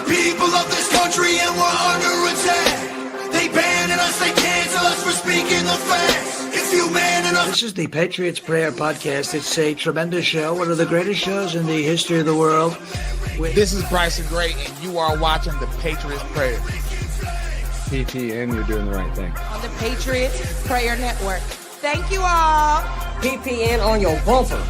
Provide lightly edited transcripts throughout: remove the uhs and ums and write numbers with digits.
people of this country and we're under attack. They banning us, they cancel us for speaking the facts. If you man enough. This is the Patriots Prayer Podcast. It's a tremendous show, one of the greatest shows in the history of the world. This is Bryson Gray, and you are watching the Patriots Prayer. PPN, you're doing the right thing. On the Patriots Prayer Network. Thank you all. PPN on your bumper.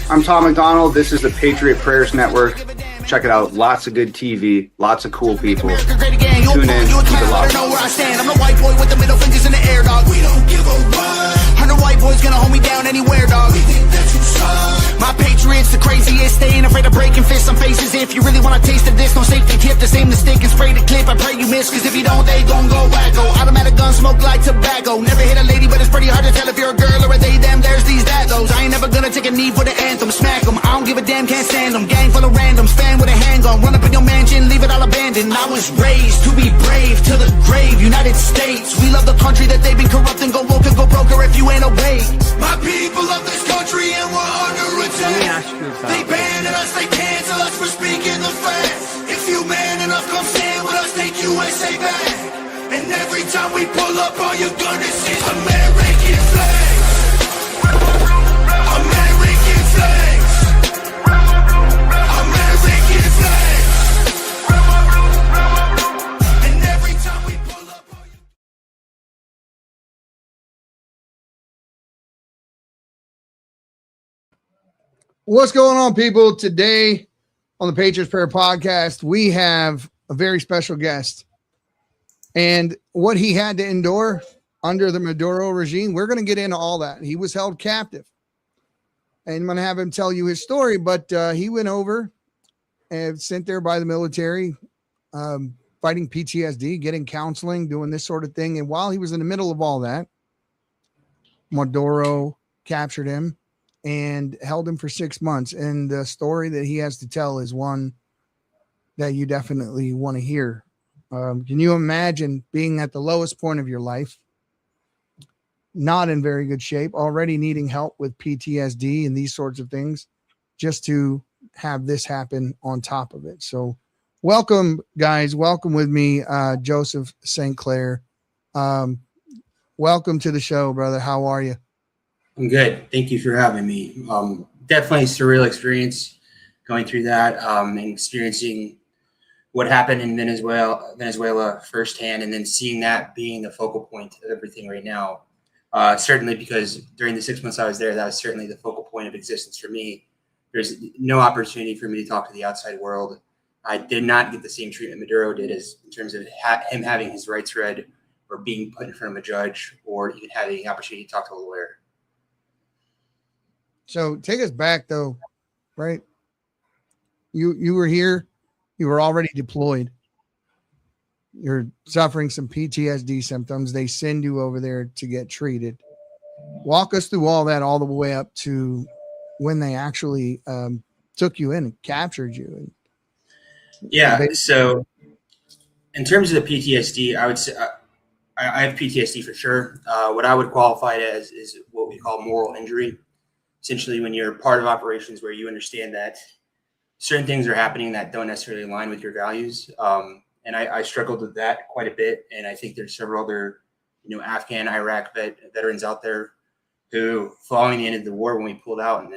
I'm Tom McDonald. This is the Patriot Prayers Network. Check it out. Lots of good TV. Lots of cool people. Tune in. Keep it locked. I'm the white boy with the middle fingers in the air, dog. We don't give a what. 100 white boys gonna hold me down anywhere, dog. We think that you suck. My Patriots the craziest. They ain't afraid of breaking fists on faces. If you really wanna taste of this, no safety tip. The same mistake and spray the clip. I pray you miss, cause if you don't, they gon' go wacko. Automatic gun smoke like tobacco. Never hit a lady, but it's pretty hard to tell if you're a girl or a they, them. There's these, that, those. I ain't never gonna take a knee for the anthem. Smack them. I don't give a damn, can't stand them. Gang full of randoms. Fan with a handgun. Run up in your mansion, leave it all abandoned. I was raised to be brave to the grave. United States, we love the country that they've been corrupting. Go woke and go broker if you ain't awake. My people of this country and we're under attack. They banning us, they cancel us for speaking the facts. If you man enough, come stand with us, take USA back. And every time we pull up, all you're gonna see is American flags. American flags. American flags. And every time we pull up, all you... What's going on, people? Today on the Patriots Prayer Podcast, we have a very special guest. And what he had to endure under the Maduro regime, we're going to get into all that. He was held captive. And I'm going to have him tell you his story, but he went over and sent there by the military, fighting PTSD, getting counseling, doing this sort of thing. And while he was in the middle of all that, Maduro captured him and held him for 6 months. And the story that he has to tell is one that you definitely want to hear. Can you imagine being at the lowest point of your life, not in very good shape, already needing help with PTSD and these sorts of things, just to have this happen on top of it? So welcome, guys. Welcome with me, Joseph St. Clair. Welcome to the show, brother. How are you? I'm good. Thank you for having me. Definitely a surreal experience going through that and experiencing what happened in Venezuela firsthand, and then seeing that being the focal point of everything right now. Certainly because during the 6 months I was there, that was certainly the focal point of existence for me. There's no opportunity for me to talk to the outside world. I did not get the same treatment Maduro did, as in terms of him having his rights read or being put in front of a judge or even having the opportunity to talk to a lawyer. So take us back, though, right? You were here. You were already deployed. You're suffering some PTSD symptoms. They send you over there to get treated. Walk us through all that, all the way up to when they actually took you in and captured you. Yeah. So in terms of the PTSD, I would say I have PTSD for sure. What I would qualify it as is what we call moral injury. Essentially, when you're part of operations where you understand that certain things are happening that don't necessarily align with your values. And I struggled with that quite a bit. And I think there's several other, Afghan, Iraq veterans out there who, following the end of the war, when we pulled out, and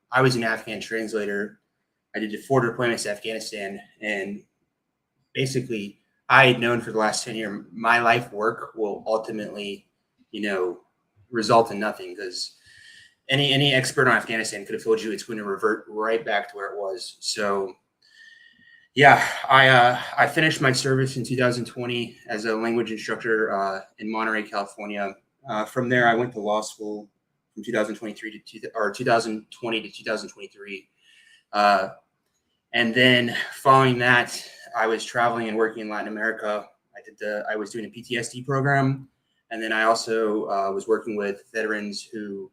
I was an Afghan translator. I did 4 deployments to Afghanistan, and basically I had known for the last 10 years, my life work will ultimately, result in nothing, because any expert on Afghanistan could have told you it's going to revert right back to where it was. So yeah, I finished my service in 2020 as a language instructor in Monterey, California. From there, I went to law school from 2020 to 2023. And then following that, I was traveling and working in Latin America. I was doing a PTSD program. And then I also was working with veterans who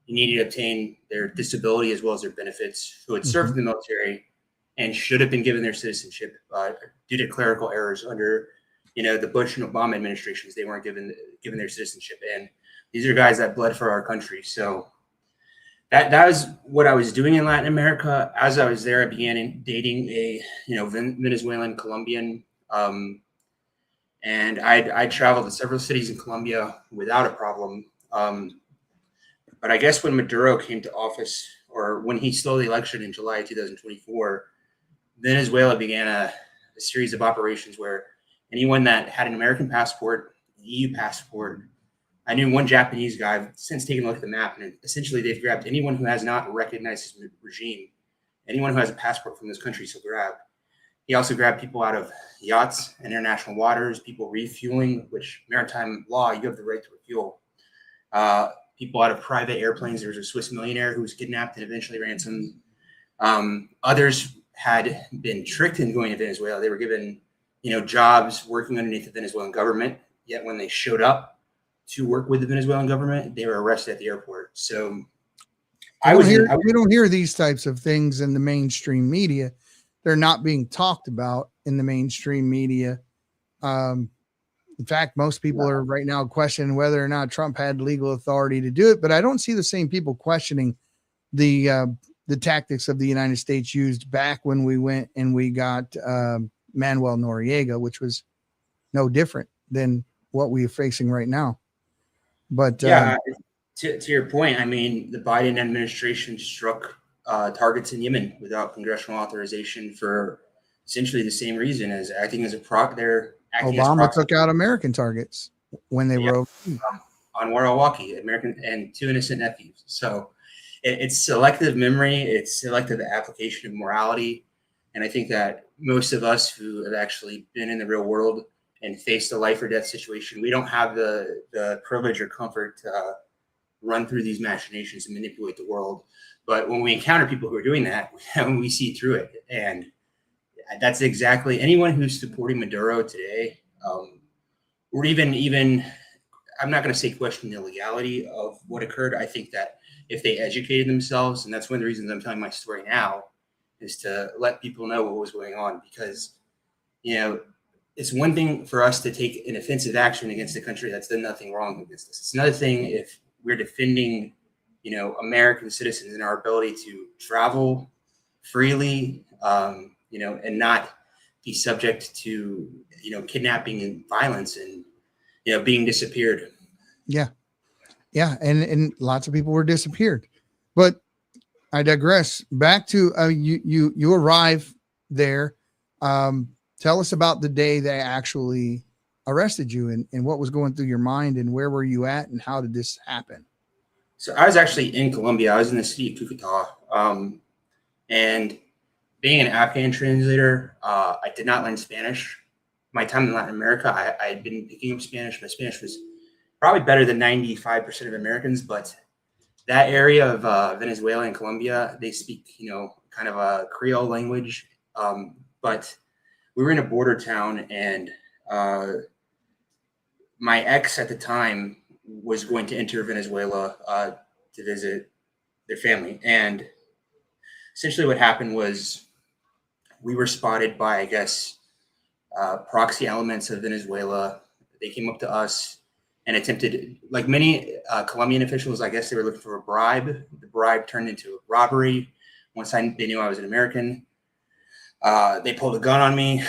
needed to obtain their disability as well as their benefits, who had served in the military and should have been given their citizenship due to clerical errors under, the Bush and Obama administrations. They weren't given their citizenship. And these are guys that bled for our country. So that was what I was doing in Latin America. As I was there, I began dating a Venezuelan Colombian, and I traveled to several cities in Colombia without a problem. But I guess when Maduro came to office, or when he stole the election in July 2024, Venezuela began a series of operations where anyone that had an American passport, an EU passport, I knew one Japanese guy. I've since taken a look at the map, and essentially they've grabbed anyone who has not recognized his regime, anyone who has a passport from those countries, he'll grab. He also grabbed people out of yachts and international waters, people refueling, which maritime law, you have the right to refuel. People out of private airplanes. There was a Swiss millionaire who was kidnapped and eventually ransomed. Others had been tricked into going to Venezuela. They were given, jobs working underneath the Venezuelan government. Yet when they showed up to work with the Venezuelan government, they were arrested at the airport. So we don't hear these types of things in the mainstream media. They're not being talked about in the mainstream media. In fact, most people are right now questioning whether or not Trump had legal authority to do it, but I don't see the same people questioning the tactics of the United States used back when we went and we got Manuel Noriega, which was no different than what we are facing right now. But to your point, I mean, the Biden administration struck targets in Yemen without congressional authorization for essentially the same reason as acting as a they're acting Obama as took out American targets when they were on Warawaki, American, and 2 innocent nephews. So it's selective memory, it's selective application of morality, and I think that most of us who have actually been in the real world and faced a life or death situation, we don't have the privilege or comfort to run through these machinations and manipulate the world. But when we encounter people who are doing that, we see through it. And that's exactly anyone who's supporting Maduro today, or even I'm not going to say question the legality of what occurred. I think that if they educated themselves, and that's one of the reasons I'm telling my story now, is to let people know what was going on. Because, it's one thing for us to take an offensive action against a country that's done nothing wrong against us. It's another thing if we're defending, American citizens and our ability to travel freely, and not be subject to, kidnapping and violence and, being disappeared. Yeah. Yeah. And lots of people were disappeared, but I digress. Back to you arrive there. Tell us about the day they actually arrested you and what was going through your mind and where were you at and how did this happen? So I was actually in Colombia. I was in the city of Cucuta. And being an Afghan translator, I did not learn Spanish. My time in Latin America, I had been picking up Spanish. My Spanish was probably better than 95% of Americans, but that area of Venezuela and Colombia, they speak, kind of a Creole language. But we were in a border town, and my ex at the time was going to enter Venezuela to visit their family. And essentially what happened was we were spotted by, I guess, proxy elements of Venezuela. They came up to us and attempted, like many Colombian officials, I guess they were looking for a bribe. The bribe turned into a robbery. Once they knew I was an American, they pulled a gun on me,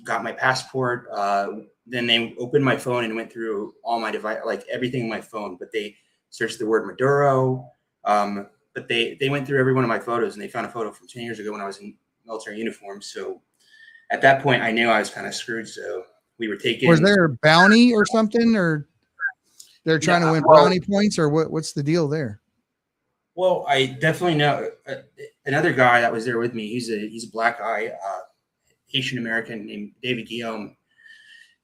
got my passport. Then they opened my phone and went through all my device, like everything in my phone. But they searched the word Maduro. But they went through every one of my photos, and they found a photo from 10 years ago when I was in military uniform. So at that point, I knew I was kind of screwed. So we were taking. Was there a bounty or something, or they're trying to win bounty points, or what's the deal there? Well, I definitely know another guy that was there with me. He's a black guy, Haitian American named David Guillaume.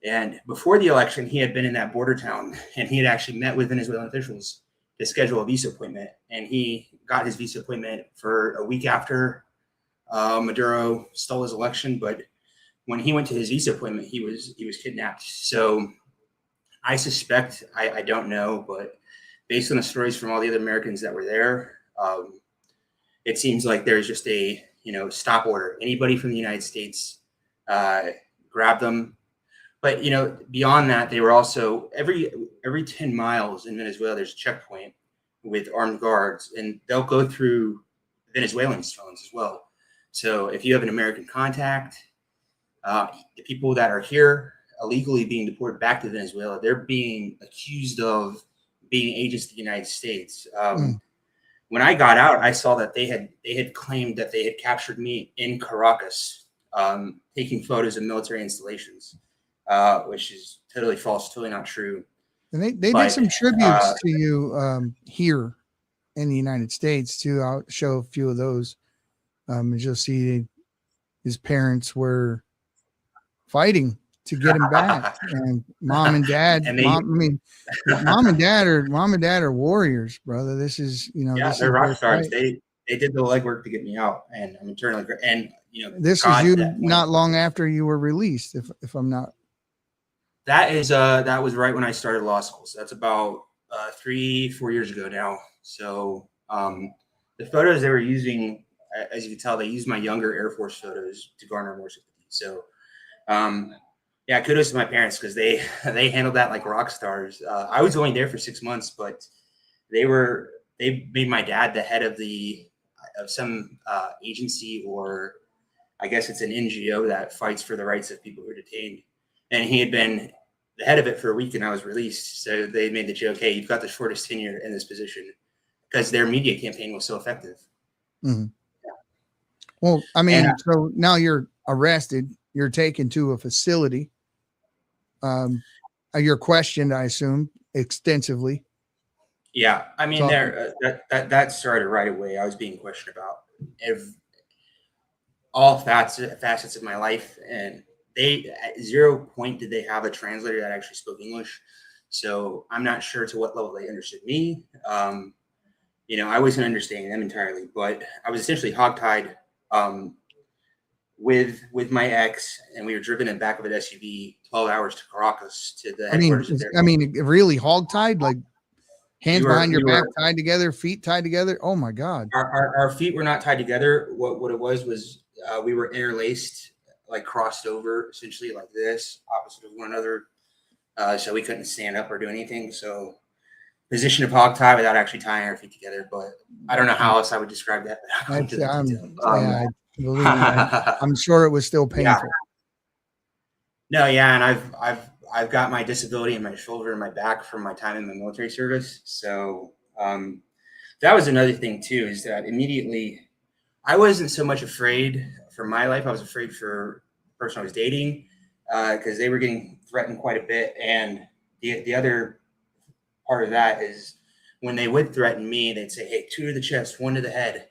And before the election, he had been in that border town, and he had actually met with Venezuelan officials to schedule a visa appointment. And he got his visa appointment for a week after Maduro stole his election. But when he went to his visa appointment, he was kidnapped. So I suspect, I don't know, but based on the stories from all the other Americans that were there, it seems like there's just a stop order. Anybody from the United States, grab them. But beyond that, they were also every 10 miles in Venezuela, there's a checkpoint with armed guards, and they'll go through Venezuelans' phones as well. So if you have an American contact, the people that are here illegally being deported back to Venezuela, they're being accused of being agents of the United States. When I got out, I saw that they had claimed that they had captured me in Caracas, taking photos of military installations, which is totally false, totally not true. And they did some tributes to you here in the United States too. I'll show a few of those. As you'll see, his parents were fighting to get him back, and mom and dad. Mom and dad are warriors, brother. This is, they're rock stars. They did the legwork to get me out, and I'm eternally and this was you not long after you were released, if I'm not. That was right when I started law school. So that's about 3-4 years ago now. So the photos they were using, as you can tell, they used my younger Air Force photos to garner more sympathy. So kudos to my parents, because they handled that like rock stars. I was only there for 6 months, but they made my dad the head of some agency, or I guess it's an NGO that fights for the rights of people who are detained. And he had been the head of it for a week, and I was released. So they made the joke, hey, you've got the shortest tenure in this position, because their media campaign was so effective. Mm-hmm. Yeah. Well, I mean, so now you're arrested, you're taken to a facility. You're questioned, I assume, extensively. Yeah. I mean, that started right away. I was being questioned about all facets of my life, and at 0 point did they have a translator that actually spoke English. So I'm not sure to what level they understood me. I wasn't understanding them entirely, but I was essentially hogtied with my ex, and we were driven in the back of an SUV 12 hours to Caracas to the headquarters. Really hogtied, like hands behind your back, tied together, feet tied together. Oh my God. Our feet were not tied together. What it was we were interlaced, like crossed over, essentially like this, opposite of one another. So we couldn't stand up or do anything. So position of hog tie without actually tying our feet together. But I don't know how else I would describe that. I'm sure it was still painful. No, yeah, and I've got my disability in my shoulder and my back from my time in the military service. So that was another thing too, is that immediately I wasn't so much afraid for my life. I was afraid for the person I was dating, because they were getting threatened quite a bit. And the other part of that is when they would threaten me, they'd say, hey, 2 to the chest, 1 to the head.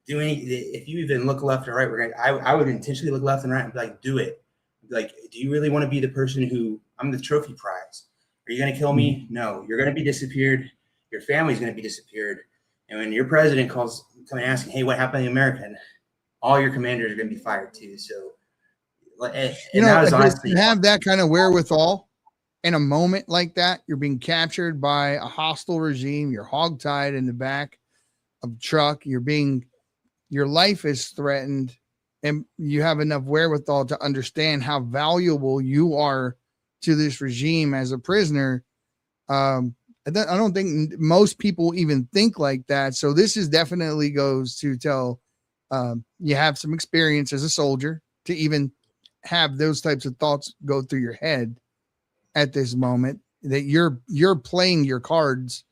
If you even look left or right, I would intentionally look left and right and be like, do it. Like, do you really want to be the person who I'm the trophy prize? Are you going to kill me? No, you're going to be disappeared. Your family's going to be disappeared. And when your president comes asking, hey, what happened to the American? All your commanders are going to be fired too. So, to have that kind of wherewithal in a moment like that, you're being captured by a hostile regime. You're hogtied in the back of a truck. Your life is threatened, and you have enough wherewithal to understand how valuable you are to this regime as a prisoner. I don't think most people even think like that. So this is definitely goes to tell you have some experience as a soldier to even have those types of thoughts go through your head at this moment, that you're playing your cards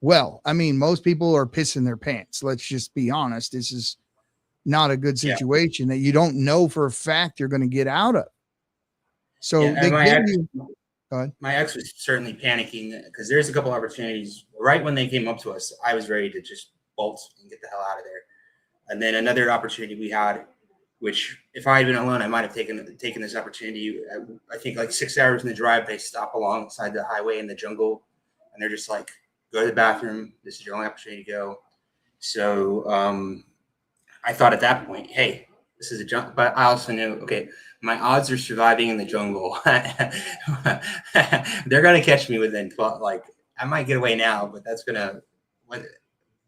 well. I mean, most people are pissing their pants. Let's just be honest. This is not a good situation that you don't know for a fact you're going to get out of. So my ex was certainly panicking, because there's a couple opportunities right when they came up to us. I was ready to just bolt and get the hell out of there. And then another opportunity we had, which if I had been alone, I might have taken this opportunity. I think like 6 hours in the drive, they stop alongside the highway in the jungle, and they're just like, go to the bathroom. This is your only opportunity to go. So I thought at that point, hey, this is a jungle. But I also knew, okay, my odds are surviving in the jungle. They're going to catch me within 12. Like, I might get away now, but that's going to,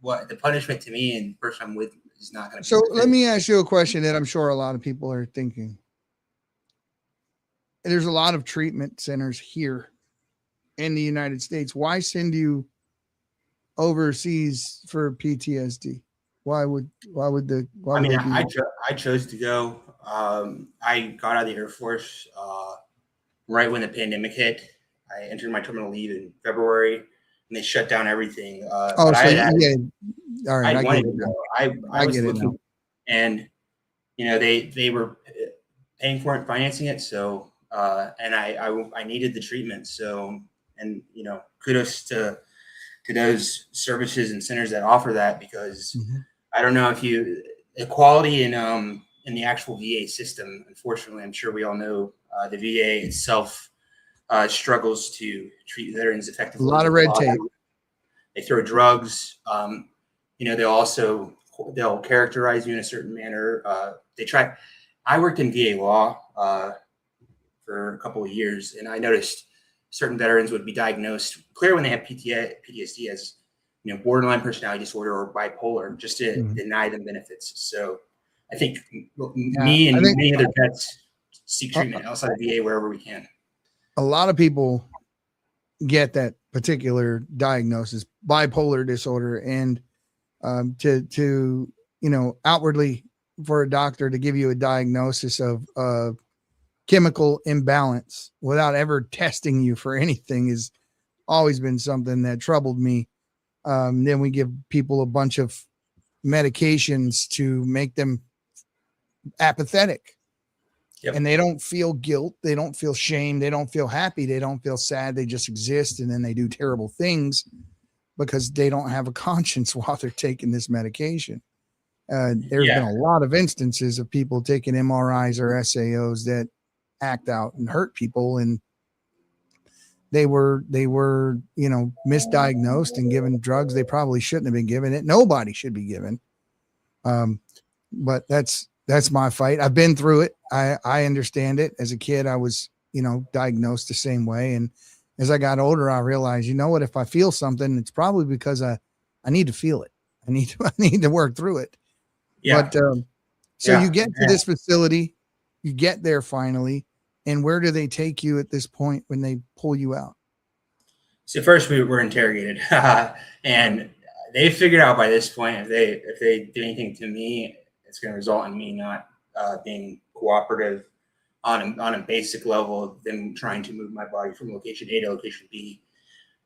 what the punishment to me and the person I'm with is not going to be. So let me ask you a question that I'm sure a lot of people are thinking. There's a lot of treatment centers here in the United States. Why send you overseas for PTSD? Why would I chose to go. I got out of the Air Force right when the pandemic hit. I entered my terminal leave in February, and they shut down everything. All right. I wanted to go. I was looking, and they were paying for it, financing it. So, and I needed the treatment. So, and kudos to those services and centers that offer that, because I don't know if equality in the actual VA system. Unfortunately, I'm sure we all know the VA itself struggles to treat veterans effectively. A lot of red tape. They throw drugs. They'll characterize you in a certain manner. I worked in VA law for a couple of years, and I noticed certain veterans would be diagnosed clear when they have PTSD as borderline personality disorder or bipolar, just to deny them benefits. So I think many other vets seek treatment outside of VA wherever we can. A lot of people get that particular diagnosis, bipolar disorder, and to outwardly for a doctor to give you a diagnosis of chemical imbalance without ever testing you for anything has always been something that troubled me. Then we give people a bunch of medications to make them apathetic. Yep. And they don't feel guilt. They don't feel shame. They don't feel happy. They don't feel sad. They just exist. And then they do terrible things because they don't have a conscience while they're taking this medication. There's been a lot of instances of people taking MRIs or SAOs that act out and hurt people. And they were, misdiagnosed and given drugs they probably shouldn't have been given. It nobody should be given. But that's my fight. I've been through it. I understand it. As a kid, I was, diagnosed the same way. And as I got older, I realized, if I feel something, it's probably because I need to feel it. I need to work through it. Yeah. But you get to this facility, you get there finally. And where do they take you at this point when they pull you out? So first we were interrogated, and they figured out by this point, if they do anything to me, it's going to result in me not being cooperative on a basic level of them trying to move my body from location A to location B.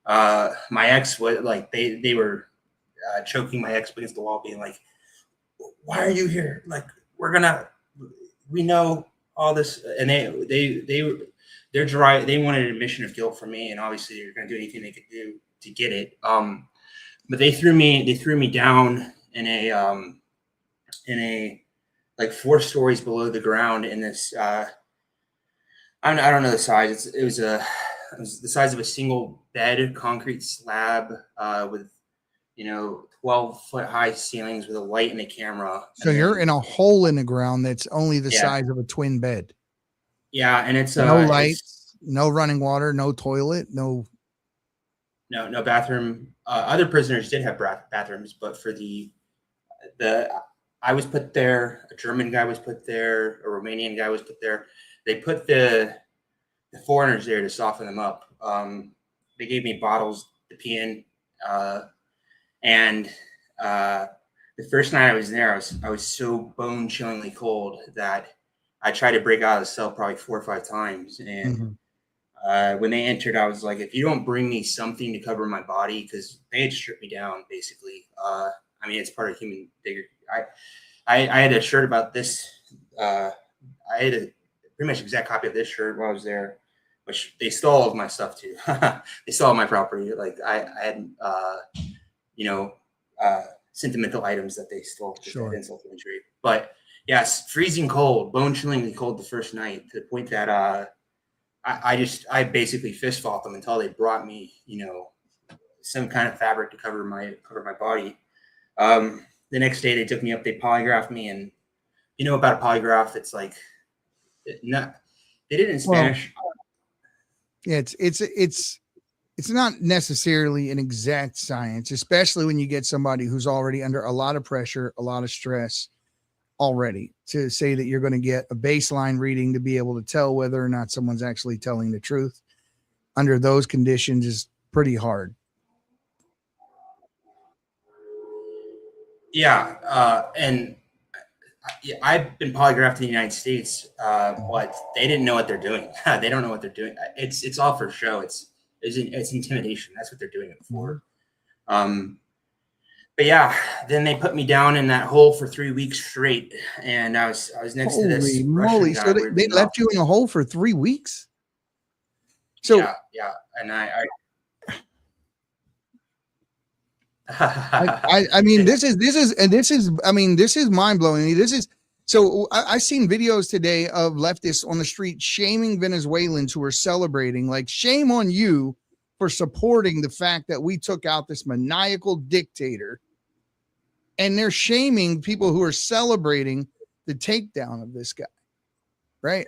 My ex was like, they were choking my ex against the wall, being like, "Why are you here? Like, we know all this." And they're dry. They wanted an admission of guilt from me, and obviously they're going to do anything they could do to get it. But they threw me down in a like 4 stories below the ground in this. I don't know the size. It was the size of a single bed, concrete slab with 12-foot high ceilings with a light and a camera. So you're in a hole in the ground that's only the size of a twin bed. Yeah, and it's no lights, no running water, no toilet, no bathroom. Other prisoners did have bathrooms, but for I was put there, a German guy was put there, a Romanian guy was put there. They put the foreigners there to soften them up. They gave me bottles to pee in. And the first night I was there, I was so bone chillingly cold that I tried to break out of the cell probably 4 or 5 times. And when they entered, I was like, if you don't bring me something to cover my body, because they had stripped me down, basically. It's part of human dignity. I had a shirt about this. I had a pretty much exact copy of this shirt while I was there, which they stole all of my stuff too. They stole all my property. Like I had, sentimental items that they stole. Sure. Insult to injury. But yes, freezing cold, bone chillingly cold the first night, to the point that I basically fist fought them until they brought me, some kind of fabric to cover my body. The next day they took me up, they polygraphed me, and about a polygraph, it's like they did it in Spanish. Yeah, it's not necessarily an exact science, especially when you get somebody who's already under a lot of pressure, a lot of stress already, to say that you're going to get a baseline reading to be able to tell whether or not someone's actually telling the truth under those conditions is pretty hard. And I've been polygraphed in the United States, but they didn't know what they're doing. They don't know what they're doing. It's all for show. It's intimidation. That's what they're doing it for. But yeah, then they put me down in that hole for 3 weeks straight, and I was next to this Russian guy. So they left you in a hole for 3 weeks. So yeah, and I mean, this is mind blowing. I've seen videos today of leftists on the street shaming Venezuelans who are celebrating. Like, shame on you for supporting the fact that we took out this maniacal dictator, and they're shaming people who are celebrating the takedown of this guy. Right?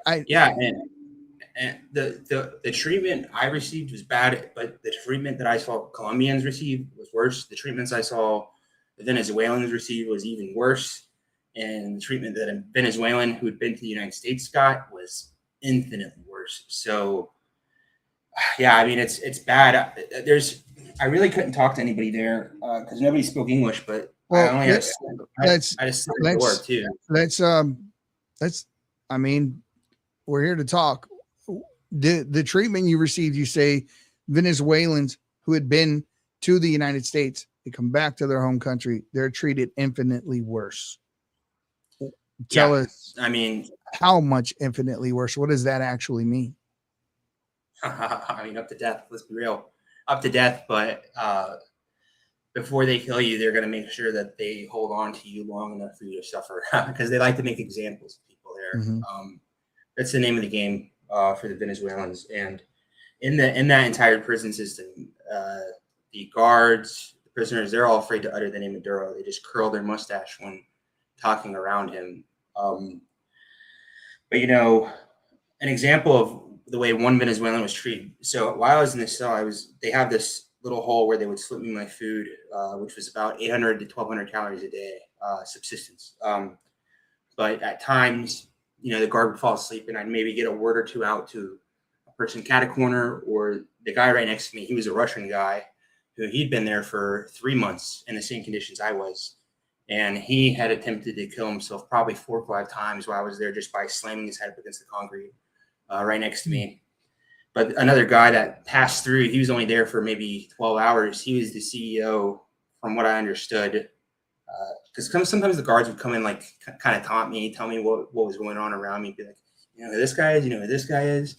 And the treatment I received was bad, but the treatment that I saw Colombians receive was worse. The treatments I saw the Venezuelans receive was even worse. And the treatment that a Venezuelan who had been to the United States got was infinitely worse. So, yeah, I mean, it's bad. I really couldn't talk to anybody there because nobody spoke English, but I only had the door too. I mean, we're here to talk. The treatment you received, you say Venezuelans who had been to the United States, they come back to their home country, they're treated infinitely worse. Tell us, I mean, how much infinitely worse? What does that actually mean? I mean, up to death. Let's be real, up to death. But before they kill you, they're going to make sure that they hold on to you long enough for you to suffer, because they like to make examples of people there. That's the name of the game for the Venezuelans. And in that entire prison system, the guards, the prisoners, they're all afraid to utter the name Maduro. They just curl their mustache when talking around him. But an example of the way one Venezuelan was treated. So while I was in this cell, they have this little hole where they would slip me my food, which was about 800 to 1,200 calories a day, subsistence. But at times, the guard would fall asleep, and I'd maybe get a word or two out to a person cat a corner, or the guy right next to me. He was a Russian guy who he'd been there for 3 months in the same conditions I was. And he had attempted to kill himself probably 4 or 5 times while I was there, just by slamming his head up against the concrete right next to me. But another guy that passed through, he was only there for maybe 12 hours. He was the CEO, from what I understood. Because sometimes the guards would come in, like, kind of taunt me, tell me what was going on around me, be like, who this guy is, who this guy is.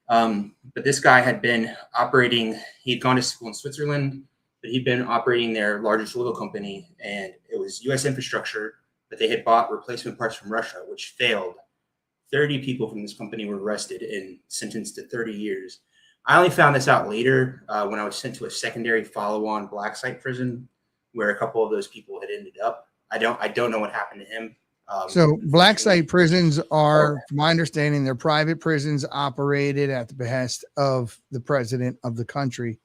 But this guy had been operating, he'd gone to school in Switzerland, but he'd been operating their largest oil company, and it was U.S. infrastructure, but they had bought replacement parts from Russia, which failed. 30 people from this company were arrested and sentenced to 30 years. I only found this out later when I was sent to a secondary follow-on black site prison where a couple of those people had ended up. I don't know what happened to him. So black site prisons are, from my understanding, they're private prisons operated at the behest of the president of the country,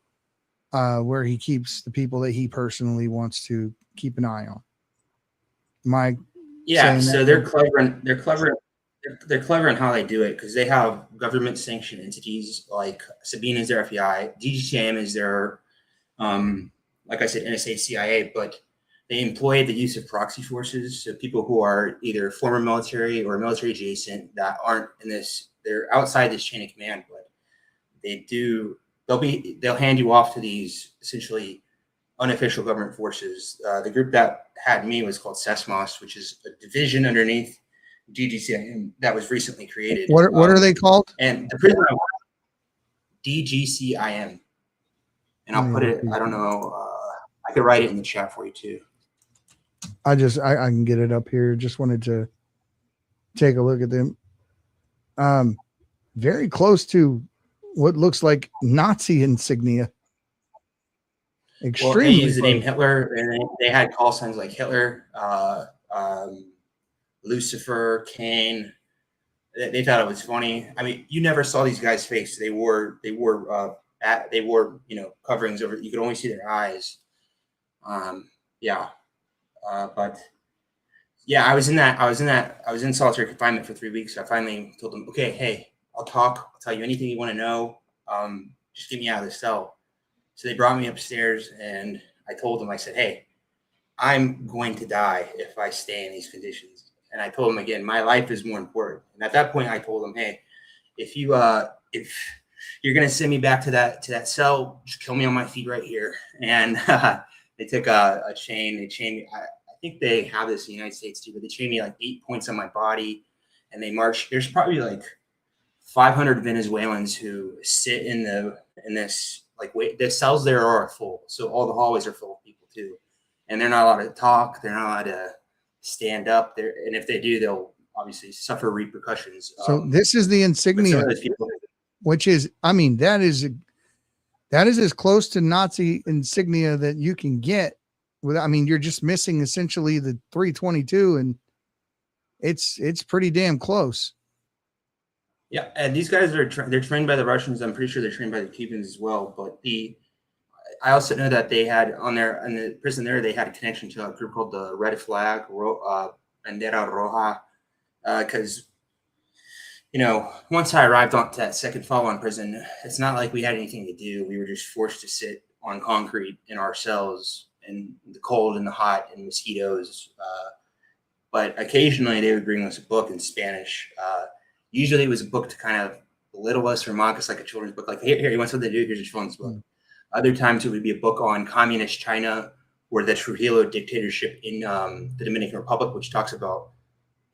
where he keeps the people that he personally wants to keep an eye on. So they're clever. They're clever in how they do it, because they have government sanctioned entities like Sabine is their FBI, DGCM is their, like I said, NSA, CIA, but they employ the use of proxy forces. So people who are either former military or military adjacent that aren't in this, they're outside this chain of command, but they'll hand you off to these essentially unofficial government forces. The group that had me was called SESMOS, which is a division underneath DGCIM that was recently created. What are they called? And the prison, DGCIM. And I'll put it, I don't know, I could write it in the chat for you too. I can get it up here. Just wanted to take a look at them. Very close to what looks like Nazi insignia. Extremely. Well, they used the name Hitler, and they had call signs like Hitler, Lucifer, Cain. They thought it was funny. I mean, you never saw these guys' face. They wore coverings over. You could only see their eyes. But yeah, I was in solitary confinement for 3 weeks. I finally told them, okay, hey, I'll talk. I'll tell you anything you want to know. Just get me out of the cell. So they brought me upstairs, and I told them, I said, hey, I'm going to die if I stay in these conditions. And I told him again, my life is more important. And at that point, I told him, hey, if you're gonna send me back to that cell, just kill me on my feet right here. And they took a chain. They chained me. I think they have this in the United States too, but they chained me like 8 points on my body, and they marched. There's probably like 500 Venezuelans who sit in this like wait. The cells there are full, so all the hallways are full of people too, and they're not allowed to talk. They're not allowed to stand up there, and if they do, they'll obviously suffer repercussions. So this is the insignia, which is, I mean, that is as close to Nazi insignia that you can get. I mean, you're just missing essentially the 322, and it's pretty damn close. Yeah, and these guys they're trained by the Russians. I'm pretty sure they're trained by the Cubans as well. But I also know that they had in the prison there, they had a connection to a group called the Red Flag, Bandera Roja, because once I arrived onto that second follow-on prison, it's not like we had anything to do. We were just forced to sit on concrete in our cells in the cold and the hot and mosquitoes. But occasionally they would bring us a book in Spanish. Usually it was a book to kind of belittle us or mock us, like a children's book. Like, here, you want something to do? Here's your children's book. Other times it would be a book on communist China or the Trujillo dictatorship in the Dominican Republic, which talks about,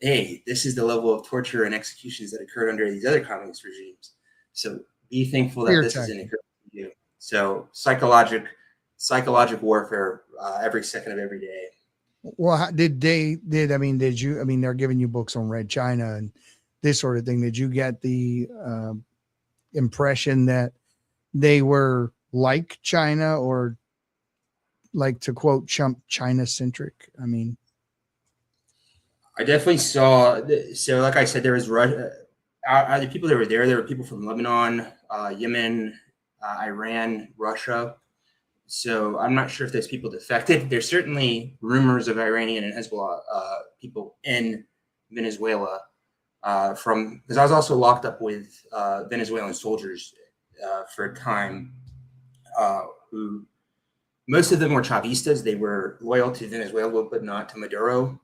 hey, this is the level of torture and executions that occurred under these other communist regimes. So be thankful that this isn't occurring to you. So psychological warfare every second of every day. Well, did you, they're giving you books on Red China and this sort of thing. Did you get the impression that they were like China, or like, to quote Trump, China centric? I mean, I definitely saw. So, like I said, there was Russia. The people that were there were people from Lebanon, Yemen, Iran, Russia. So I'm not sure if those people defected. There's certainly rumors of Iranian and Hezbollah people in Venezuela because I was also locked up with Venezuelan soldiers for a time who most of them were Chavistas. They were loyal to Venezuela, but not to Maduro.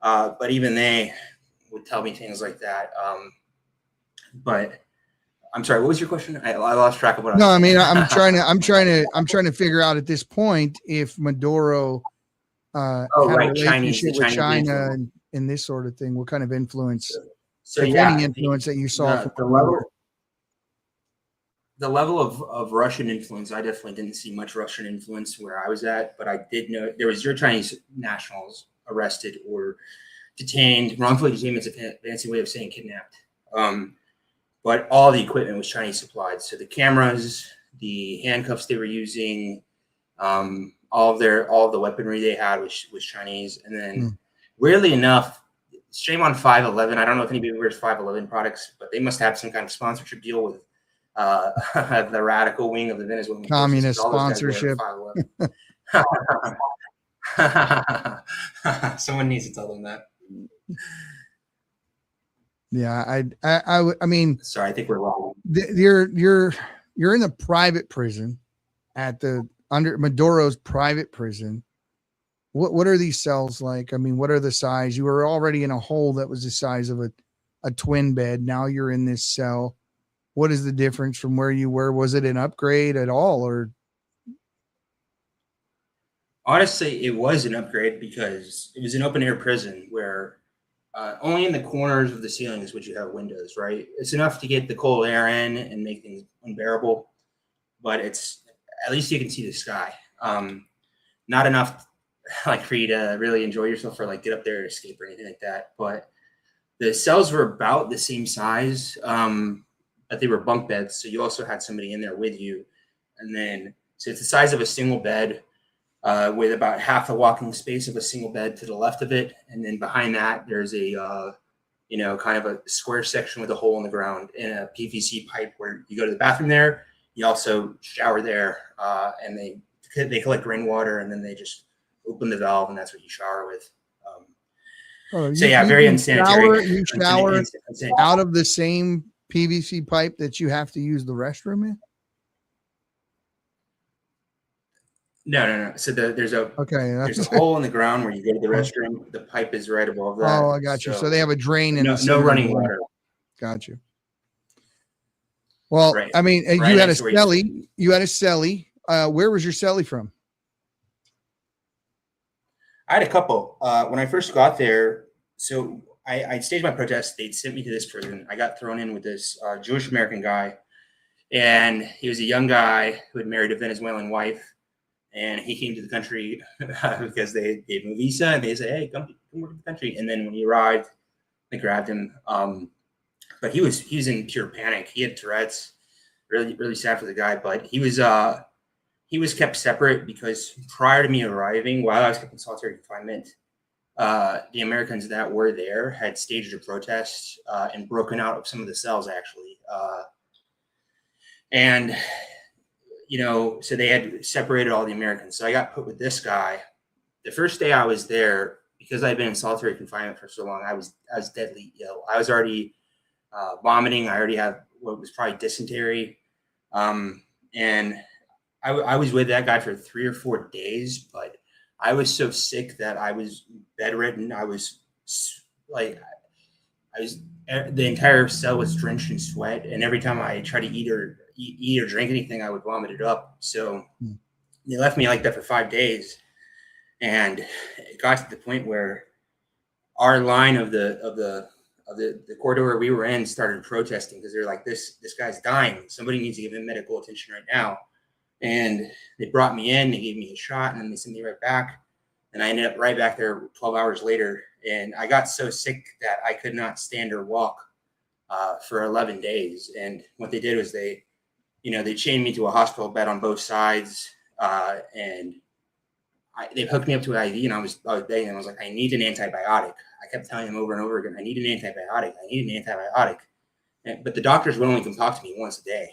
But even they would tell me things like that. But I'm sorry, what was your question? I lost track of what. No, I mean, I'm trying to figure out at this point if Maduro had a relationship with China and this sort of thing. What kind of influence? So any influence that you saw from the level of Russian influence, I definitely didn't see much Russian influence where I was at, but I did know there was 0 Chinese nationals arrested or detained. Wrongfully detained is a fancy way of saying kidnapped. But all the equipment was Chinese supplied. So the cameras, the handcuffs they were using, all of the weaponry they had was Chinese. And then weirdly enough, shame on 511. I don't know if anybody wears 511 products, but they must have some kind of sponsorship deal with the radical wing of the Venezuelan communist sponsorship. Someone needs to tell them that. Yeah, I mean, sorry, I think we're wrong. You're in a private prison under Maduro's private prison. What are these cells like? I mean, what are the size? You were already in a hole that was the size of a twin bed. Now you're in this cell. What is the difference from where you were? Was it an upgrade at all, or? Honestly, it was an upgrade because it was an open air prison where only in the corners of the ceilings would you have windows, right? It's enough to get the cold air in and make things unbearable, but it's at least you can see the sky. Not enough like for you to really enjoy yourself or like get up there and escape or anything like that. But the cells were about the same size, but they were bunk beds. So you also had somebody in there with you. And then, so it's the size of a single bed with about half the walking space of a single bed to the left of it. And then behind that, there's a, kind of a square section with a hole in the ground and a PVC pipe where you go to the bathroom there. You also shower there and they collect rainwater and then they just open the valve and that's what you shower with. Very unsanitary. You shower out of the same PVC pipe that you have to use the restroom in? No. So there's a Okay. hole in the ground where you go to the restroom. The pipe is right above that. Oh, I got you. So they have a drain in the no center running of the room. water. Got you. Well, Right. I mean, Right you had a next to where you celly. You had a celly. Where was your celly from? I had a couple. When I first got there, so I staged my protest. They'd sent me to this prison. I got thrown in with this Jewish American guy, and he was a young guy who had married a Venezuelan wife, and he came to the country because they gave him a visa, and they said, "Hey, come work in the country." And then when he arrived, they grabbed him. But he was in pure panic. He had Tourette's. Really, really sad for the guy, but he was kept separate because prior to me arriving, while I was kept in solitary confinement, the Americans that were there had staged a protest and broken out of some of the cells, actually. And, so they had separated all the Americans. So I got put with this guy. The first day I was there, because I'd been in solitary confinement for so long, I was deadly ill. I was already vomiting. I already had what was probably dysentery. And I was with that guy for 3 or 4 days, but I was so sick that I was bedridden. The entire cell was drenched in sweat. And every time I tried to eat or drink anything, I would vomit it up. So they left me like that for 5 days. And it got to the point where our line of the corridor we were in started protesting because they're like, this guy's dying. Somebody needs to give him medical attention right now. And they brought me in, they gave me a shot, and then they sent me right back. And I ended up right back there 12 hours later. And I got so sick that I could not stand or walk for 11 days. And what they did was they chained me to a hospital bed on both sides. And they hooked me up to an IV, and I was begging. I was like, I need an antibiotic. I kept telling them over and over again, I need an antibiotic. I need an antibiotic. But the doctors would only come talk to me once a day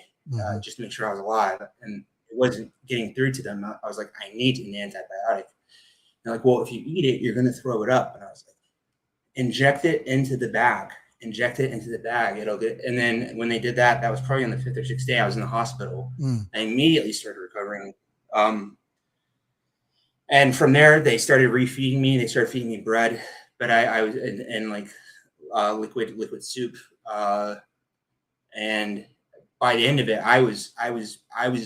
just to make sure I was alive. And it wasn't getting through to them. I was like, I need an antibiotic. They're like, well, if you eat it, you're going to throw it up. And I was like, inject it into the bag. It'll get. And then when they did that, that was probably on the 5th or 6th day I was in the hospital. I immediately started recovering. And from there, they started refeeding me. They started feeding me bread, but I was in like liquid soup. And by the end of it, I was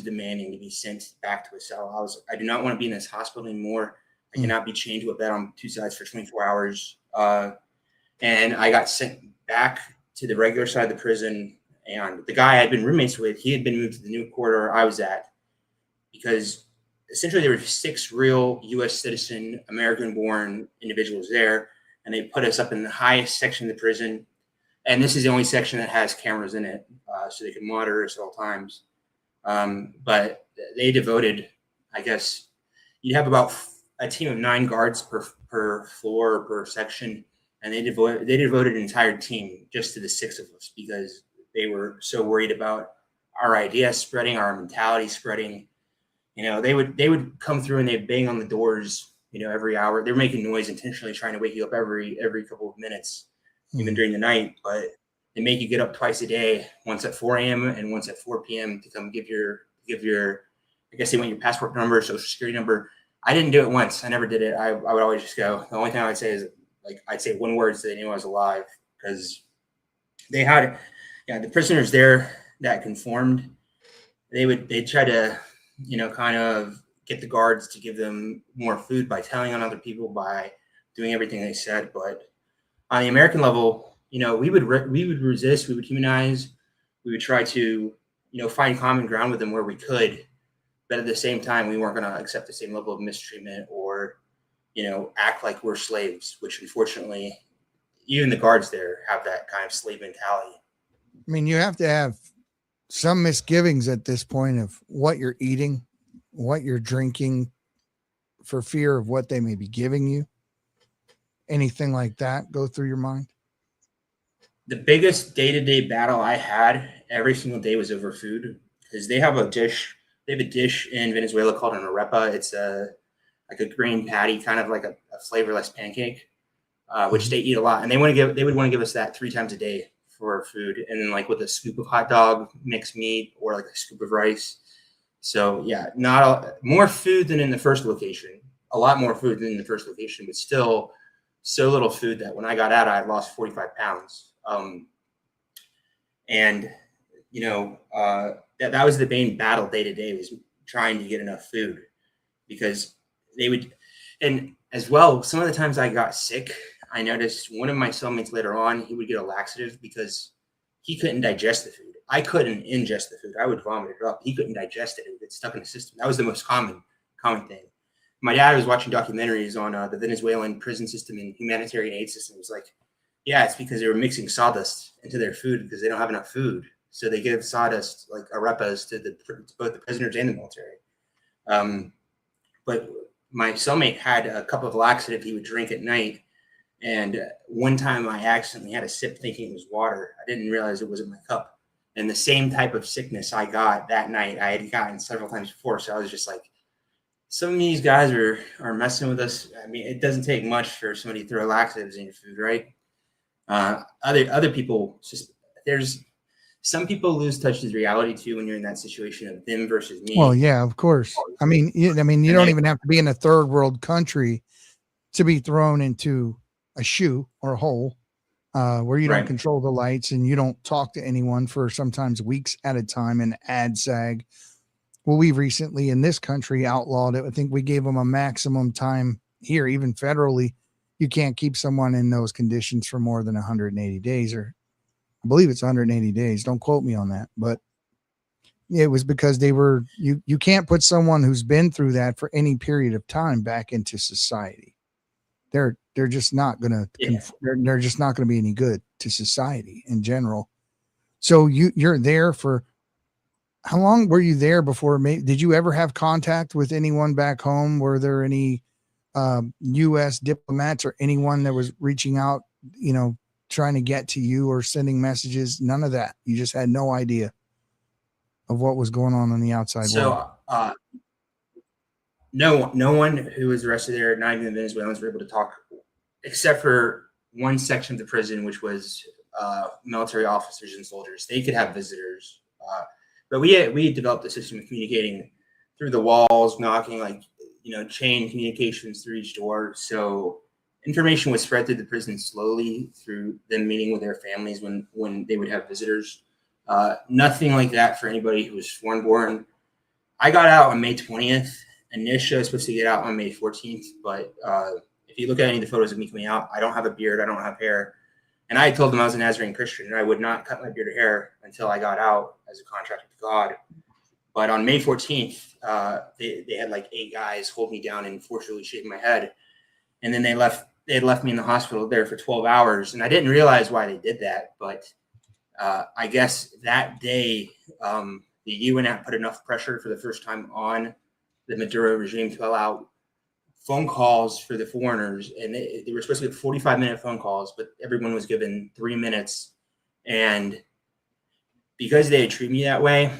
demanding to be sent back to a cell. I do not want to be in this hospital anymore. I cannot be chained to a bed on 2 sides for 24 hours. And I got sent back to the regular side of the prison. And the guy I had been roommates with, he had been moved to the new corridor I was at because essentially there were 6 real U.S. citizen, American-born individuals there. And they put us up in the highest section of the prison. And this is the only section that has cameras in it, so they can monitor us at all times. But they devoted, I guess, you'd have about a team of 9 guards per floor or per section, and they devoted an entire team just to the 6 of us because they were so worried about our ideas spreading, our mentality spreading. They would come through and they'd bang on the doors, every hour. They're making noise intentionally, trying to wake you up every couple of minutes. Even during the night, but they make you get up twice a day, once at 4 a.m. and once at 4 p.m. to come give your, I guess they want your passport number, social security number. I didn't do it once. I never did it. I would always just go. The only thing I would say is I'd say one word so they knew I was alive because they had, the prisoners there that conformed, they'd try to, kind of get the guards to give them more food by telling on other people, by doing everything they said. But on the American level, we would resist, we would humanize, we would try to, find common ground with them where we could, but at the same time, we weren't going to accept the same level of mistreatment or, act like we're slaves, which unfortunately, even the guards there have that kind of slave mentality. I mean, you have to have some misgivings at this point of what you're eating, what you're drinking, for fear of what they may be giving you. Anything like that go through your mind? The biggest day-to-day battle I had every single day was over food because they have a dish in Venezuela called an arepa. It's like a green patty, kind of like a flavorless pancake, which they eat a lot. And they would want to give us that 3 times a day for food. And then like with a scoop of hot dog, mixed meat, or like a scoop of rice. So yeah, more food than in the first location. A lot more food than in the first location, but still so little food that when I got out, I had lost 45 pounds. And that was the main battle day to day, was trying to get enough food, because they would, and as well, some of the times I got sick, I noticed one of my cellmates later on, he would get a laxative because he couldn't digest the food. I couldn't ingest the food. I would vomit it up. He couldn't digest it. It would get stuck in the system. That was the most common thing. My dad was watching documentaries on the Venezuelan prison system and humanitarian aid system. He was like, yeah, it's because they were mixing sawdust into their food because they don't have enough food. So they give sawdust, like arepas, to both the prisoners and the military. But my cellmate had a cup of laxative he would drink at night. And one time I accidentally had a sip thinking it was water. I didn't realize it was in my cup. And the same type of sickness I got that night, I had gotten several times before. So I was just like, some of these guys are messing with us. I mean, it doesn't take much for somebody to throw laxatives in your food, right? Other people, there's some people lose touch with reality too when you're in that situation of them versus me. Well, yeah, of course. I mean, you don't even have to be in a third world country to be thrown into a shoe or a hole where you don't control the lights and you don't talk to anyone for sometimes weeks at a time, and ad sag. Well, we recently in this country outlawed it. I think we gave them a maximum time here, even federally. You can't keep someone in those conditions for more than 180 days, or I believe it's 180 days. Don't quote me on that, but it was because you can't put someone who's been through that for any period of time back into society. They're just not going to, they're just not going to be any good to society in general. So you're there for, how long were you there before? Did you ever have contact with anyone back home? Were there any U.S. diplomats or anyone that was reaching out, trying to get to you or sending messages? None of that. You just had no idea of what was going on the outside world. No one who was arrested there, not even the Venezuelans, were able to talk, except for one section of the prison, which was military officers and soldiers. They could have visitors. But we had developed a system of communicating through the walls, knocking, chain communications through each door. So information was spread through the prison slowly through them meeting with their families when they would have visitors. Nothing like that for anybody who was foreign born. I got out on May 20th. Initially, I was supposed to get out on May 14th. But if you look at any of the photos of me coming out, I don't have a beard. I don't have hair. And I told them I was a Nazarene Christian and I would not cut my beard or hair until I got out as a contract with God. But on May 14th, they had 8 guys hold me down and forcibly shave my head. And then they had left me in the hospital there for 12 hours. And I didn't realize why they did that. But I guess that day, the UN had put enough pressure for the first time on the Maduro regime to allow phone calls for the foreigners. And they were supposed to get 45-minute phone calls, but everyone was given 3 minutes. And because they had treated me that way,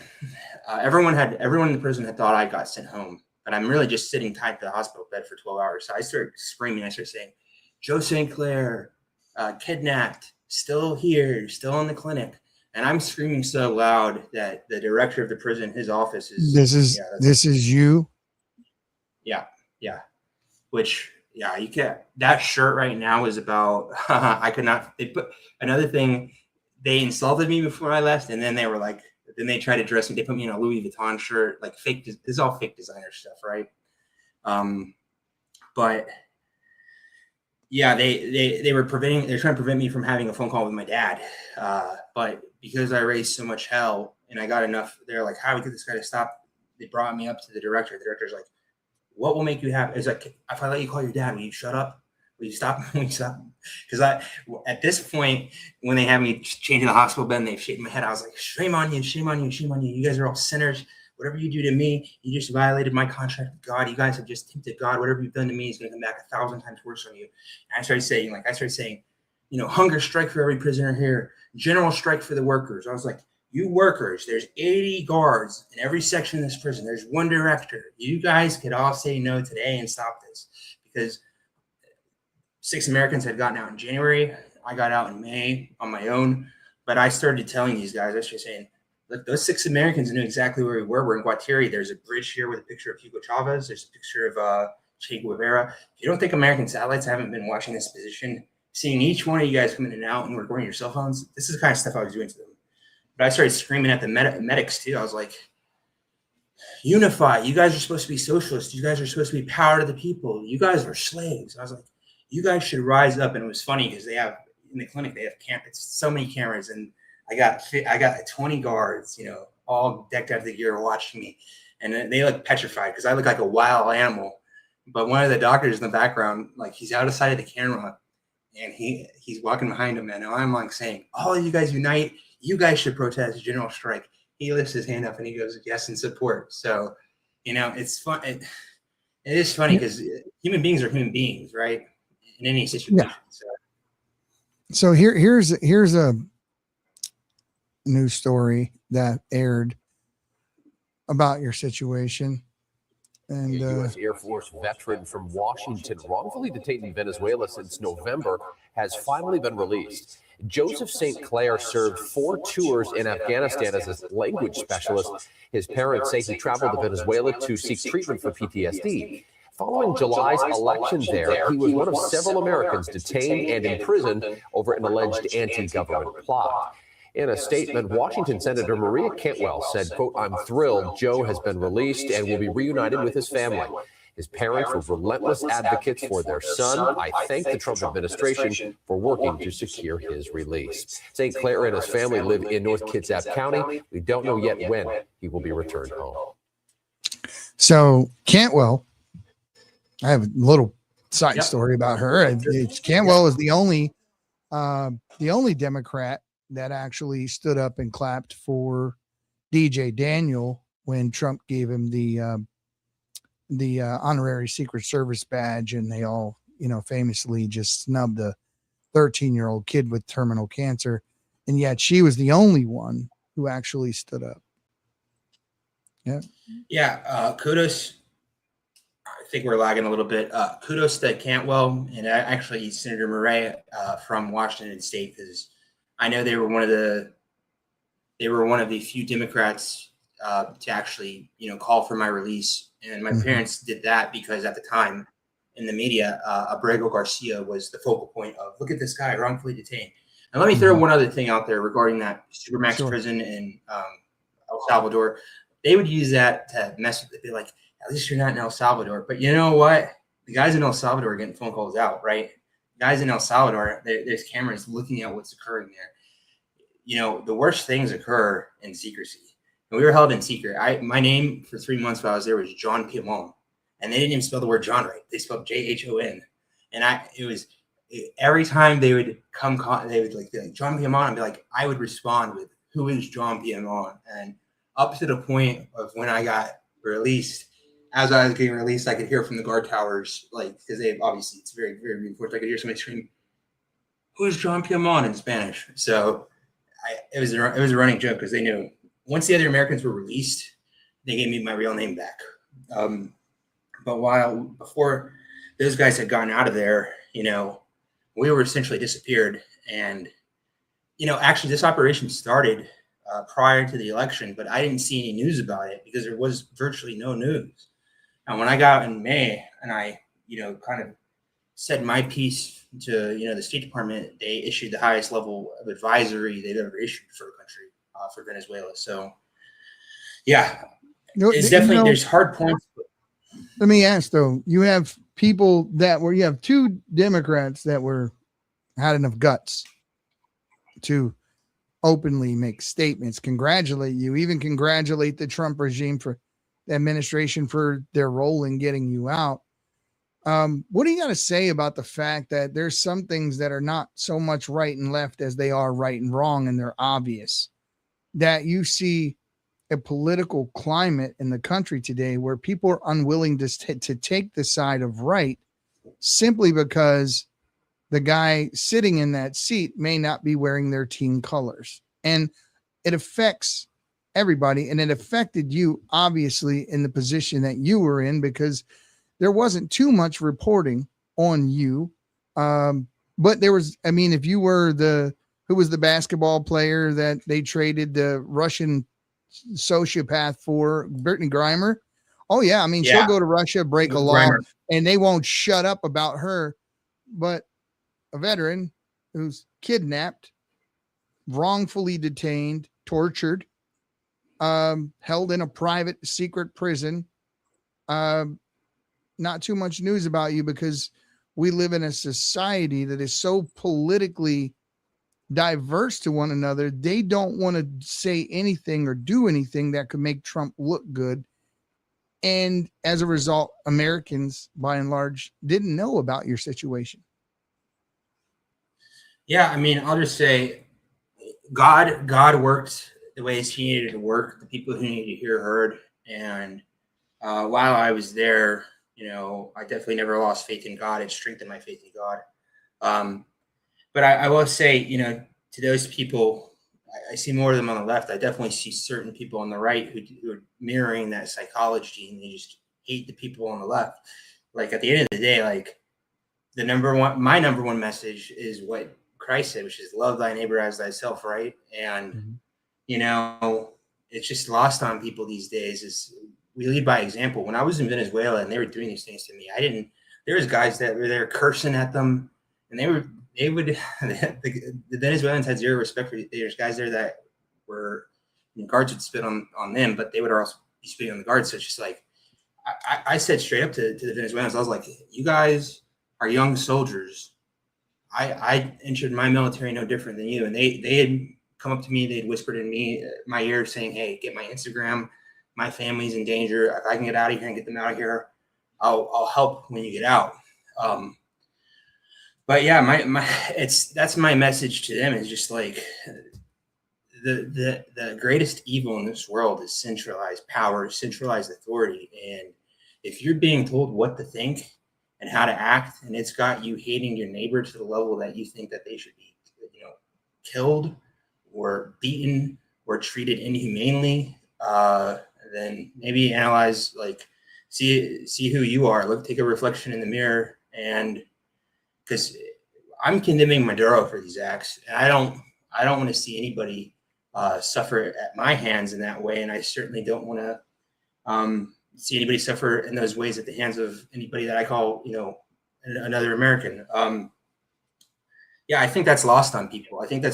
everyone in the prison had thought I got sent home. But I'm really just sitting tied to the hospital bed for 12 hours. So I started screaming. I started saying, Joe St. Clair, kidnapped, still here, still in the clinic. And I'm screaming so loud that the director of the prison, his office is... This is you? Yeah. Which, you can't... That shirt right now is about... I could not... They put... Another thing, they insulted me before I left, and then they were like... Then they tried to dress me. They put me in a Louis Vuitton shirt, fake... This is all fake designer stuff, right? But... Yeah, they were trying to prevent me from having a phone call with my dad. But because I raised so much hell and I got enough, they're like, how do we get this guy to stop? They brought me up to the director. The director's like, what will make you happy? It's like, if I let you call your dad, will you shut up? Will you stop? Will you stop? Because at this point, when they had me changing the hospital bed and they shaved my head, I was like, shame on you, shame on you, shame on you. You guys are all sinners. Whatever you do to me, you just violated my contract with God. You guys have just tempted God. Whatever you've done to me is going to come back 1,000 times worse on you. And I started saying, hunger strike for every prisoner here. General strike for the workers. I was like, you workers, there's 80 guards in every section of this prison. There's one director. You guys could all say no today and stop this. Because 6 Americans had gotten out in January. I got out in May on my own. But I started telling these guys, I started saying, those 6 Americans knew exactly where we were. We're in Guatiri. There's a bridge here with a picture of Hugo Chavez. There's a picture of Che Guevara. If you don't think American satellites haven't been watching this position, seeing each one of you guys come in and out and recording your cell phones, this is the kind of stuff I was doing to them. But I started screaming at the medics too. I was like, unify. You guys are supposed to be socialists. You guys are supposed to be power to the people. You guys are slaves. I was like, you guys should rise up. And it was funny because they have, in the clinic, they have it's so many cameras. And I got 20 guards, all decked out of the gear watching me. And they look petrified because I look like a wild animal. But one of the doctors in the background, like he's out of sight of the camera and he's walking behind him. And I'm like saying, all of you guys unite. You guys should protest general strike. He lifts his hand up and he goes, yes, in support. So, it's fun. It is funny because human beings are human beings, right? In any situation. Yeah. So here's a news story that aired about your situation. And a U.S. Air Force veteran from Washington, wrongfully detained in Venezuela since November, has finally been released. Joseph St. Clair served 4 tours in Afghanistan as a language specialist. His parents say he traveled to Venezuela to seek treatment for PTSD. Following July's election there, he was one of several Americans detained and imprisoned over an alleged anti-government plot. In a statement, Washington Senator Maria Cantwell said, quote, "I'm thrilled Joe has been released and will be reunited with his family. His parents were relentless advocates for their son. I thank the Trump administration for working to secure his release." St. Clair and his family live in North Kitsap County. We don't know yet when he will be returned home. So Cantwell, I have a little side story about her. Cantwell is the only Democrat that actually stood up and clapped for DJ Daniel when Trump gave him the honorary Secret Service badge, and they all, famously just snubbed a 13-year-old kid with terminal cancer. And yet she was the only one who actually stood up. Yeah. Yeah. Kudos. I think we're lagging a little bit. Kudos to Cantwell and actually Senator Murray from Washington State, because I know they were one of the few Democrats to actually, call for my release. And my parents did that because at the time in the media, Abrego Garcia was the focal point of, look at this guy wrongfully detained. And let me throw one other thing out there regarding that Supermax prison in El Salvador. They would use that to mess with it. Be like, at least you're not in El Salvador. But you know what? The guys in El Salvador are getting phone calls out, right? Guys in El Salvador, there's cameras looking at what's occurring there. The worst things occur in secrecy. And we were held in secret. My name for 3 months while I was there was John Piamon. And they didn't even spell the word John right. They spelled Jhon. And every time they would they would be like, John Piamon. I'd be like, I would respond with, who is John Piamon? And up to the point of when I got released, as I was getting released, I could hear from the guard towers, because they obviously, it's very, very reinforced. I could hear somebody scream, "Who is John Piamon?" in Spanish. So it was a running joke because they knew once the other Americans were released, they gave me my real name back. But before those guys had gotten out of there, we were essentially disappeared. And, actually this operation started prior to the election, but I didn't see any news about it because there was virtually no news. And when I got out in May and I, kind of said my piece to, the State Department, they issued the highest level of advisory they've ever issued for a country, for Venezuela. So, yeah, it's definitely, there's hard points. Let me ask though, you have people you have 2 Democrats that had enough guts to openly make statements, congratulate you, even congratulate the Trump regime for the administration for their role in getting you out. What do you got to say about the fact that there's some things that are not so much right and left as they are right and wrong, and they're obvious, that you see a political climate in the country today where people are unwilling to take the side of right simply because the guy sitting in that seat may not be wearing their team colors, and it affects everybody. And it affected you obviously in the position that you were in, because there wasn't too much reporting on you. But there was, if you were who was the basketball player that they traded the Russian sociopath for Brittany Grimer. Oh yeah, I mean, Yeah. she'll go to Russia, break a law, Grimer. and they won't shut up about her. But a veteran who's kidnapped, wrongfully detained, tortured, held in a private secret prison. Not too much news about you because we live in a society that is so politically diverse to one another. They don't want to say anything or do anything that could make Trump look good. And as a result, Americans, by and large, didn't know about your situation. Yeah, I mean, I'll just say, God worked the ways He needed to work. The people who needed to hear heard. And while I was there, I definitely never lost faith in God. It strengthened my faith in God. But I will say, to those people, I see more of them on the left. I definitely see certain people on the right who are mirroring that psychology, and they just hate the people on the left. Like, at the end of the day, like, my number one message is what Christ said, which is love thy neighbor as thyself, right? And, it's just lost on people these days is we lead by example. When I was in Venezuela and they were doing these things to me, there was guys that were there cursing at them, and the Venezuelans had zero respect for you. There's guys there that were, guards would spit on them, but they would also be spitting on the guards. So it's just like, I said straight up to the Venezuelans, I was like, you guys are young soldiers. I entered my military no different than you. And they had come up to me, they'd whispered in my ear saying, hey, get my Instagram. My family's in danger. If I can get out of here and get them out of here, I'll help when you get out. But yeah, that's my message to them is just like the greatest evil in this world is centralized power, centralized authority. And if you're being told what to think and how to act, and it's got you hating your neighbor to the level that you think that they should be, killed or beaten or treated inhumanely, then maybe analyze, like, see who you are. Take a reflection in the mirror, and because I'm condemning Maduro for these acts, and I don't want to see anybody suffer at my hands in that way, and I certainly don't want to see anybody suffer in those ways at the hands of anybody that I call, another American. Yeah, I think that's lost on people. I think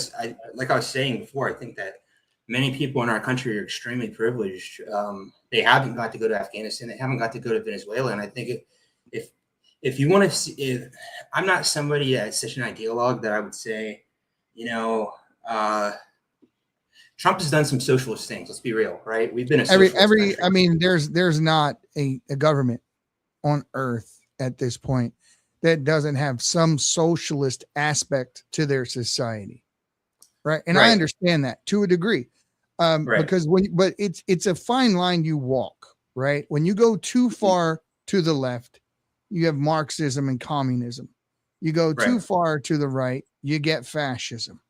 like I was saying before, I think that many people in our country are extremely privileged. They haven't got to go to Afghanistan. They haven't got to go to Venezuela. And I think if you want to see, I'm not somebody that's such an ideologue that I would say, Trump has done some socialist things. Let's be real, right? We've been a socialist country. I mean, there's not a government on earth at this point that doesn't have some socialist aspect to their society. Right. And I understand that to a degree, because but it's a fine line you walk, right? When you go too far to the left, you have Marxism and communism. You go too far to the right, you get fascism,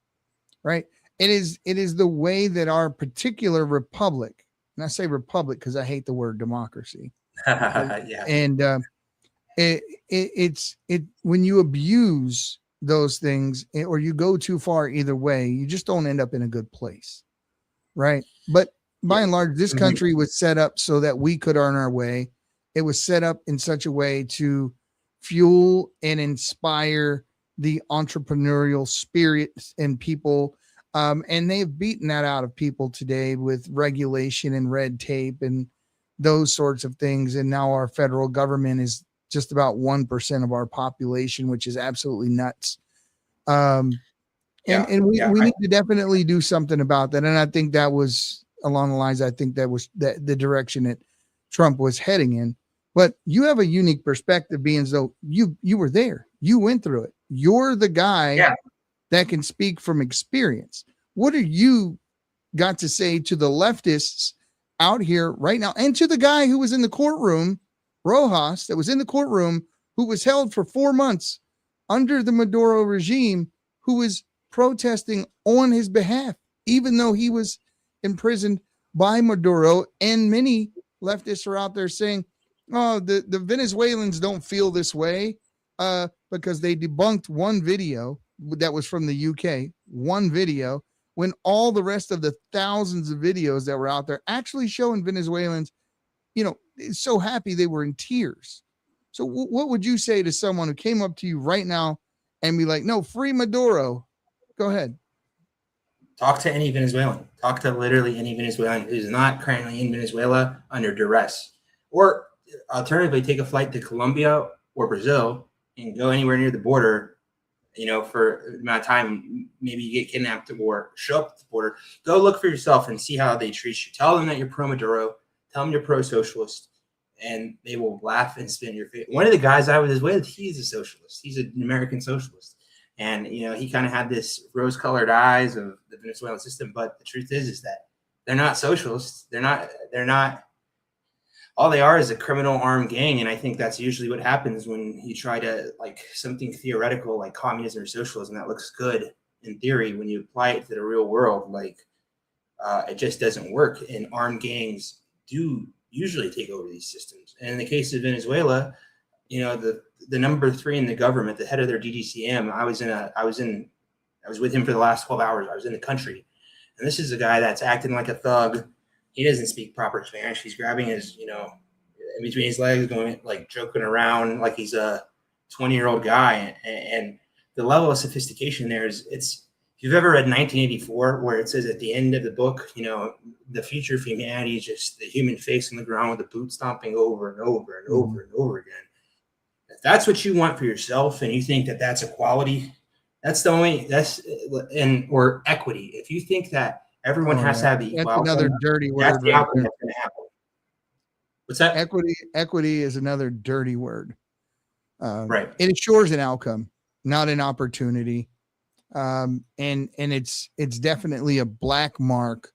right? It is the way that our particular republic, and I say republic because I hate the word democracy. Yeah. And it's when you abuse those things or you go too far either way, you just don't end up in a good place, right? But by and large, this country was set up so that we could earn our way. It was set up in such a way to fuel and inspire the entrepreneurial spirit in people, and they've beaten that out of people today with regulation and red tape and those sorts of things. And now our federal government is just about 1% of our population, which is absolutely nuts. And we need to definitely do something about that. And I think that was along the lines, I think that was the direction that Trump was heading in. But you have a unique perspective being as though you were there, you went through it. You're the guy that can speak from experience. What are you got to say to the leftists out here right now? And to the guy who was in the courtroom, Rojas, that was in the courtroom, who was held for 4 months under the Maduro regime, who was protesting on his behalf, even though he was imprisoned by Maduro. And many leftists are out there saying, oh, the Venezuelans don't feel this way because they debunked one video that was from the UK, one video when all the rest of the thousands of videos that were out there actually showing Venezuelans, so happy they were in tears. So what would you say to someone who came up to you right now and be like, no, free Maduro? Go ahead. Talk to any Venezuelan. Talk to literally any Venezuelan who's not currently in Venezuela under duress. Or alternatively, take a flight to Colombia or Brazil and go anywhere near the border, for an amount of time. Maybe you get kidnapped or show up at the border. Go look for yourself and see how they treat you. Tell them that you're pro-Maduro. Tell them you're pro-socialist. And they will laugh and spin your face. One of the guys I was with, he's a socialist. He's an American socialist. And, he kind of had this rose-colored eyes of the Venezuelan system. But the truth is that they're not socialists. They're not. All they are is a criminal armed gang. And I think that's usually what happens when you try to, like, something theoretical like communism or socialism that looks good in theory. When you apply it to the real world, it just doesn't work. And armed gangs do usually take over these systems. And in the case of Venezuela, the number 3 in the government, the head of their DDCM, I was with him for the last 12 hours. I was in the country. And this is a guy that's acting like a thug. He doesn't speak proper Spanish. He's grabbing his, in between his legs, going joking around like he's a 20-year-old guy. And the level of sophistication there is, if you've ever read 1984, where it says at the end of the book, the future of humanity is just the human face on the ground with the boot stomping over and over and over and over again. If that's what you want for yourself and you think that that's equality, or equity. If you think that everyone has to have the equality, that's another dirty word. That's the outcome that's going to happen. What's that? Equity is another dirty word. Right. It assures an outcome, not an opportunity. And it's definitely a black mark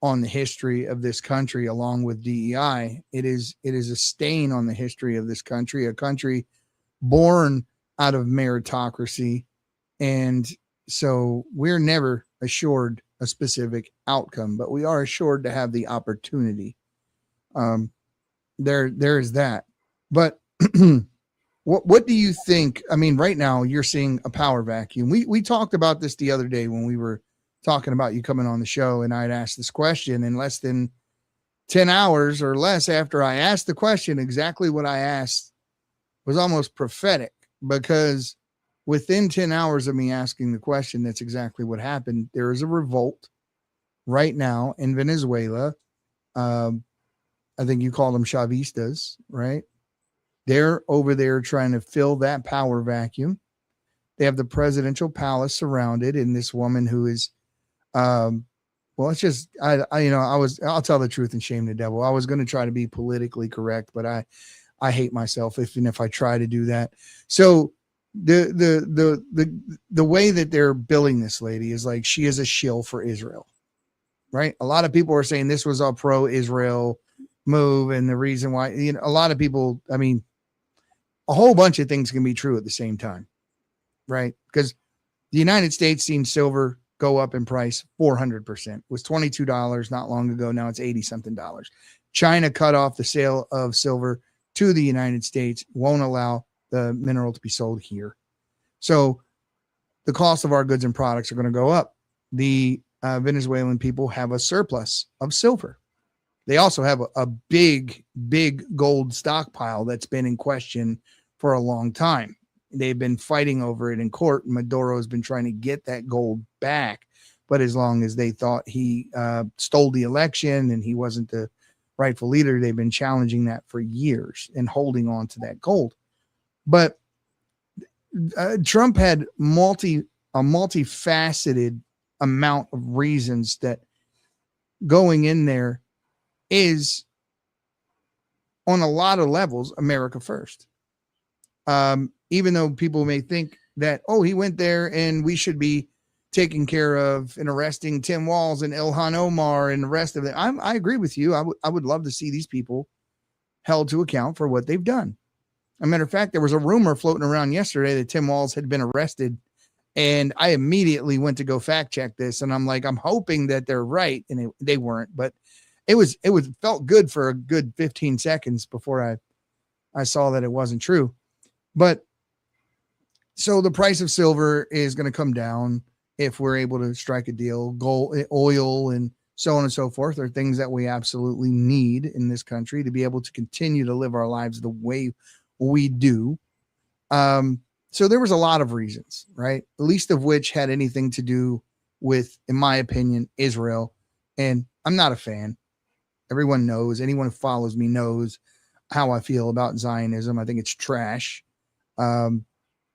on the history of this country, along with DEI. It is a stain on the history of this country, a country born out of meritocracy. And so we're never assured a specific outcome, but we are assured to have the opportunity. There is that. But what do you think? I mean, right now you're seeing a power vacuum. We talked about this the other day when we were talking about you coming on the show, and I'd asked this question in less than 10 hours or less after I asked the question. Exactly what I asked was almost prophetic, because within 10 hours of me asking the question, that's exactly what happened. There is a revolt right now in Venezuela. I think you call them Chavistas, right? They're over there trying to fill that power vacuum. They have the presidential palace surrounded, and this woman who is, I'll tell the truth and shame the devil. I was going to try to be politically correct, but I hate myself if I try to do that. So the way that they're billing this lady is like she is a shill for Israel, right? A lot of people are saying this was a pro-Israel move, and the reason why, a lot of people, I mean, a whole bunch of things can be true at the same time, right? Because the United States seen silver go up in price 400%. It was $22 not long ago. Now it's 80 something dollars. China cut off the sale of silver to the United States, won't allow the mineral to be sold here. So the cost of our goods and products are going to go up. The Venezuelan people have a surplus of silver. They also have a big gold stockpile that's been in question for a long time. They've been fighting over it in court. Maduro has been trying to get that gold back. But as long as they thought he stole the election and he wasn't the rightful leader, they've been challenging that for years and holding on to that gold. But Trump had a multifaceted amount of reasons that going in there is, on a lot of levels, America first. Even though people may think that, he went there and we should be taking care of and arresting Tim Walz and Ilhan Omar and the rest of it. I agree with you. I would love to see these people held to account for what they've done. As a matter of fact, there was a rumor floating around yesterday that Tim Walz had been arrested, and I immediately went to go fact check this, and I'm like, I'm hoping that they're right, and they weren't, but it felt good for a good 15 seconds before I saw that it wasn't true. But so the price of silver is going to come down. if we're able to strike a deal. Gold, oil, and so on and so forth are things that we absolutely need in this country to be able to continue to live our lives the way we do. So there was a lot of reasons, right? The least of which had anything to do with, in my opinion, Israel. And I'm not a fan. Everyone knows, anyone who follows me knows how I feel about Zionism. I think it's trash. And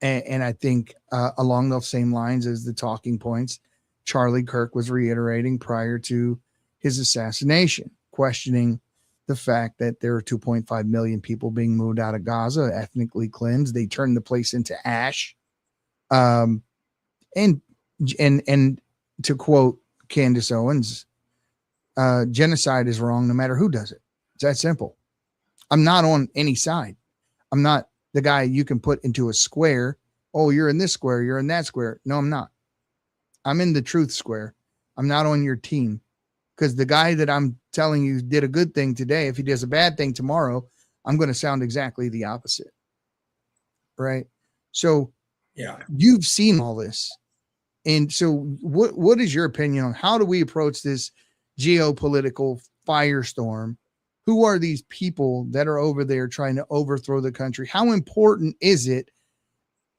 I think along those same lines as the talking points Charlie Kirk was reiterating prior to his assassination, questioning the fact that there are 2.5 million people being moved out of Gaza, ethnically cleansed. They turned the place into ash. And to quote Candace Owens, genocide is wrong no matter who does it. It's that simple. I'm not on any side. I'm not the guy you can put into a square. Oh, you're in this square, you're in that square. No, I'm not. I'm in the truth square. I'm not on your team, because the guy that I'm telling you did a good thing today, if he does a bad thing tomorrow, I'm going to sound exactly the opposite. Right? So yeah, you've seen all this. And so what is your opinion on how do we approach this geopolitical firestorm? Who are these people that are over there trying to overthrow the country? How important is it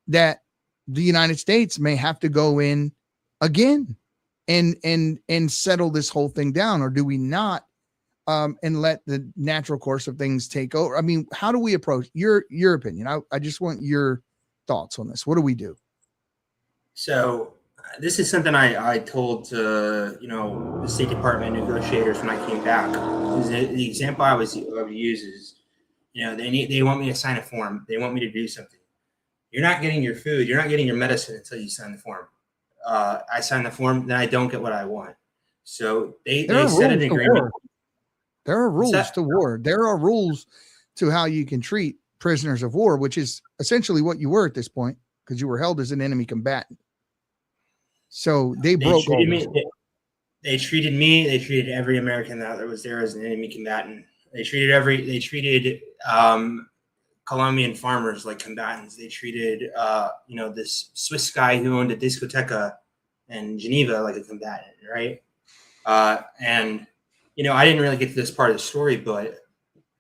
that the United States may have to go in again and settle this whole thing down? Or do we not, and let the natural course of things take over? I mean, how do we approach your opinion? I just want your thoughts on this. What do we do? So this is something I told to, the State Department negotiators when I came back. The example I would use is, they want me to sign a form. They want me to do something. You're not getting your food. You're not getting your medicine until you sign the form. I sign the form, then I don't get what I want. So they set an agreement. There are rules to war. There are rules to how you can treat prisoners of war, which is essentially what you were at this point, because you were held as an enemy combatant. So they broke all this. They treated me. They treated every American that was there as an enemy combatant. They treated Colombian farmers like combatants. They treated this Swiss guy who owned a discoteca in Geneva like a combatant, right? And I didn't really get to this part of the story, but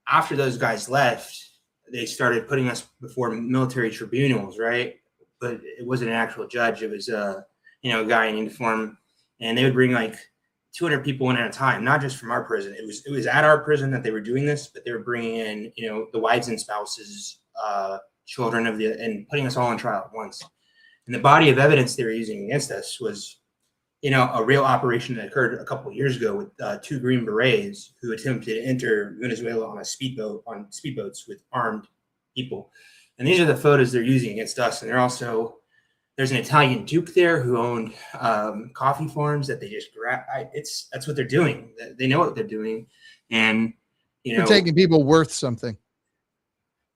after those guys left, they started putting us before military tribunals, right? But it wasn't an actual judge. It was a guy in uniform, and they would bring like 200 people in at a time, not just from our prison. It was at our prison that they were doing this, but they were bringing in, the wives and spouses, children and putting us all on trial at once. And the body of evidence they were using against us was, a real operation that occurred a couple of years ago with 2 Green Berets who attempted to enter Venezuela on speedboats with armed people. And these are the photos they're using against us. And they're also, there's an Italian duke there who owned coffee farms that they just grab. That's what they're doing. They know what they're doing, and they're taking people worth something.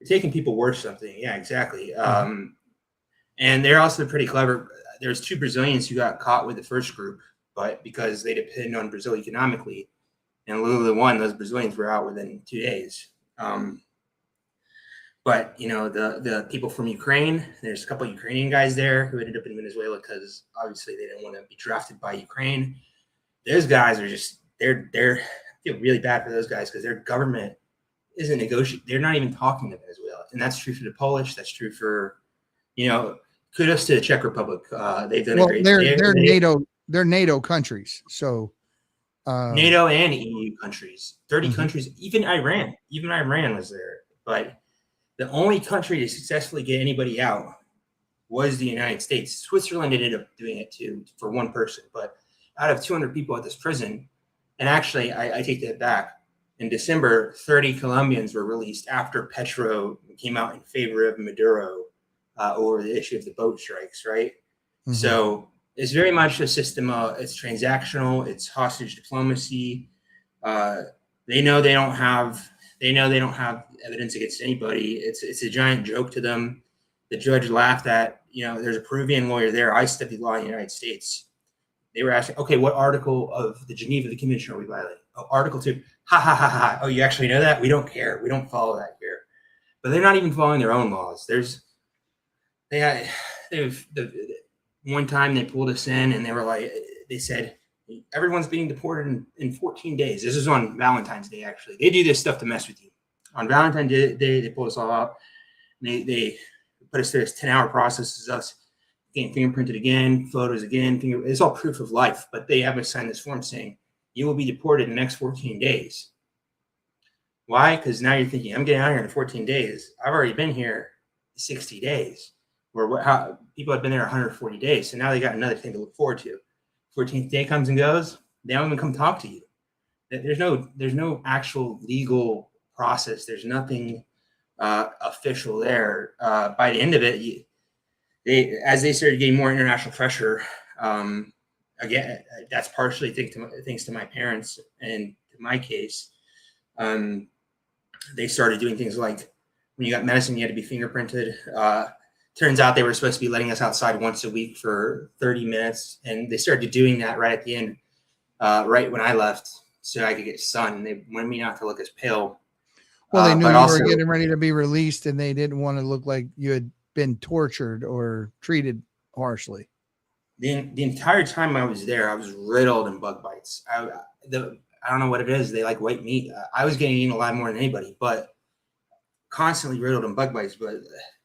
They're taking people worth something. Yeah, exactly. And they're also pretty clever. There's 2 Brazilians who got caught with the first group, but because they depend on Brazil economically, and literally those Brazilians were out within 2 days. But the people from Ukraine, there's a couple of Ukrainian guys there who ended up in Venezuela because obviously they didn't want to be drafted by Ukraine. Those guys are just I feel really bad for those guys because their government isn't negotiating. They're not even talking to Venezuela, and that's true for the Polish. That's true for kudos to the Czech Republic. They've done a great. They're NATO countries, so NATO and EU countries, 30 countries, even Iran was there, but the only country to successfully get anybody out was the United States. Switzerland ended up doing it too for one person, but out of 200 people at this prison, and actually I take that back. In December, 30 Colombians were released after Petro came out in favor of Maduro over the issue of the boat strikes, right? Mm-hmm. So it's very much a system. It's transactional. It's hostage diplomacy. They know they don't have evidence against anybody. It's a giant joke to them. The judge laughed at, there's a Peruvian lawyer there. I studied law in the United States. They were asking, okay, what article of the Geneva Convention are we violating? Oh, Article 2. Ha, ha, ha, ha. Oh, you actually know that? We don't care. We don't follow that here. But they're not even following their own laws. one time they pulled us in and they said, everyone's being deported in 14 days. This is on Valentine's Day, actually. They do this stuff to mess with you. On Valentine's Day, they pulled us all up. They put us through this 10-hour process as us getting fingerprinted again, photos again. It's all proof of life, but they have us sign this form saying, you will be deported in the next 14 days. Why? Because now you're thinking, I'm getting out of here in 14 days. I've already been here 60 days. How people have been there 140 days. So now they got another thing to look forward to. 14th day comes and goes. They don't even come talk to you. There's no actual legal process. There's nothing official there. By the end of it, as they started getting more international pressure, again, that's partially thanks to my parents and to my case. They started doing things like when you got medicine, you had to be fingerprinted. Turns out they were supposed to be letting us outside once a week for 30 minutes. And they started doing that right at the end, right when I left, so I could get sun. They wanted me not to look as pale. Well, they knew you were getting ready to be released, and they didn't want to look like you had been tortured or treated harshly. The entire time I was there, I was riddled in bug bites. I don't know what it is. They like white meat. I was getting eaten a lot more than anybody, but constantly riddled in bug bites. But,